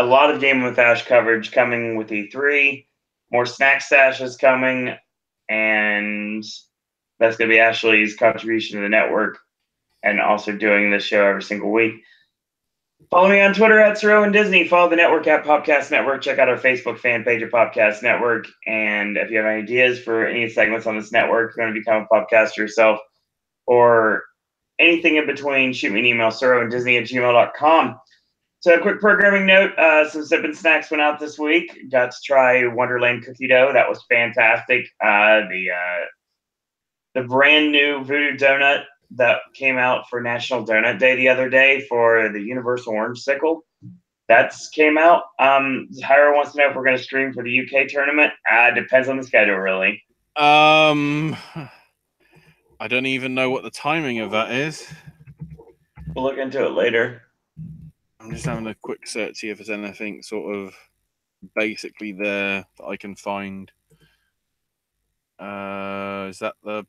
lot of Gaming with Ash coverage coming with E3. More Snack Stash is coming, and that's going to be Ashley's contribution to the network, and also doing this show every single week. Follow me on Twitter at Sir Owen Disney. Follow the network at Popcast Network. Check out our Facebook fan page at Popcast Network. And if you have any ideas for any segments on this network, you're going to become a podcaster yourself, or anything in between, shoot me an email, SirOwenDisney@gmail.com. So a quick programming note, some Sippin' Snacks went out this week. Got to try Wonderland cookie dough. That was fantastic. The brand new Voodoo Donut that came out for National Donut Day the other day for the Universal Orange Sickle. That's came out. Hyra wants to know if we're going to stream for the UK tournament. Depends on the schedule, really. I don't even know what the timing of that is. We'll look into it later. I'm just having a quick search, see if there's anything sort of basically there that I can find. Is that the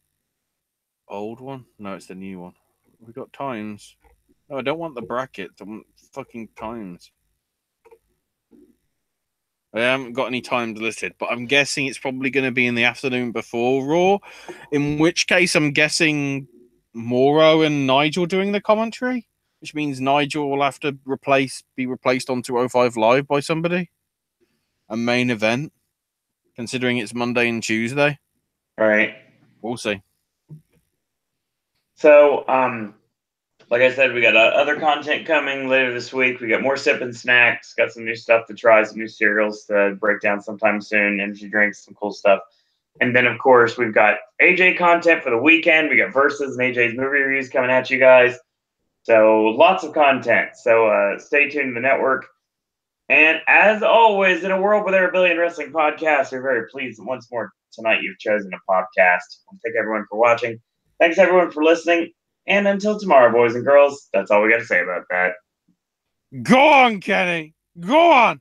old one? No, it's the new one. We got times. No, I don't want the brackets. I want fucking times. I haven't got any times listed, but I'm guessing it's probably going to be in the afternoon before Raw. In which case, I'm guessing Mauro and Nigel doing the commentary, which means Nigel will have to be replaced on 205 Live by somebody. A main event, considering it's Monday and Tuesday. All right. We'll see. So, like I said, we got other content coming later this week. We got more Sippin' Snacks, got some new stuff to try, some new cereals to break down sometime soon, energy drinks, some cool stuff. And then, of course, we've got AJ content for the weekend. We got Versus and AJ's movie reviews coming at you guys. So lots of content. So stay tuned to the network. And as always, in a world where there are a billion wrestling podcasts, we're very pleased that once more tonight you've chosen a podcast. Thank everyone for watching. Thanks everyone for listening. And until tomorrow, boys and girls, that's all we got to say about that. Go on, Kenny. Go on.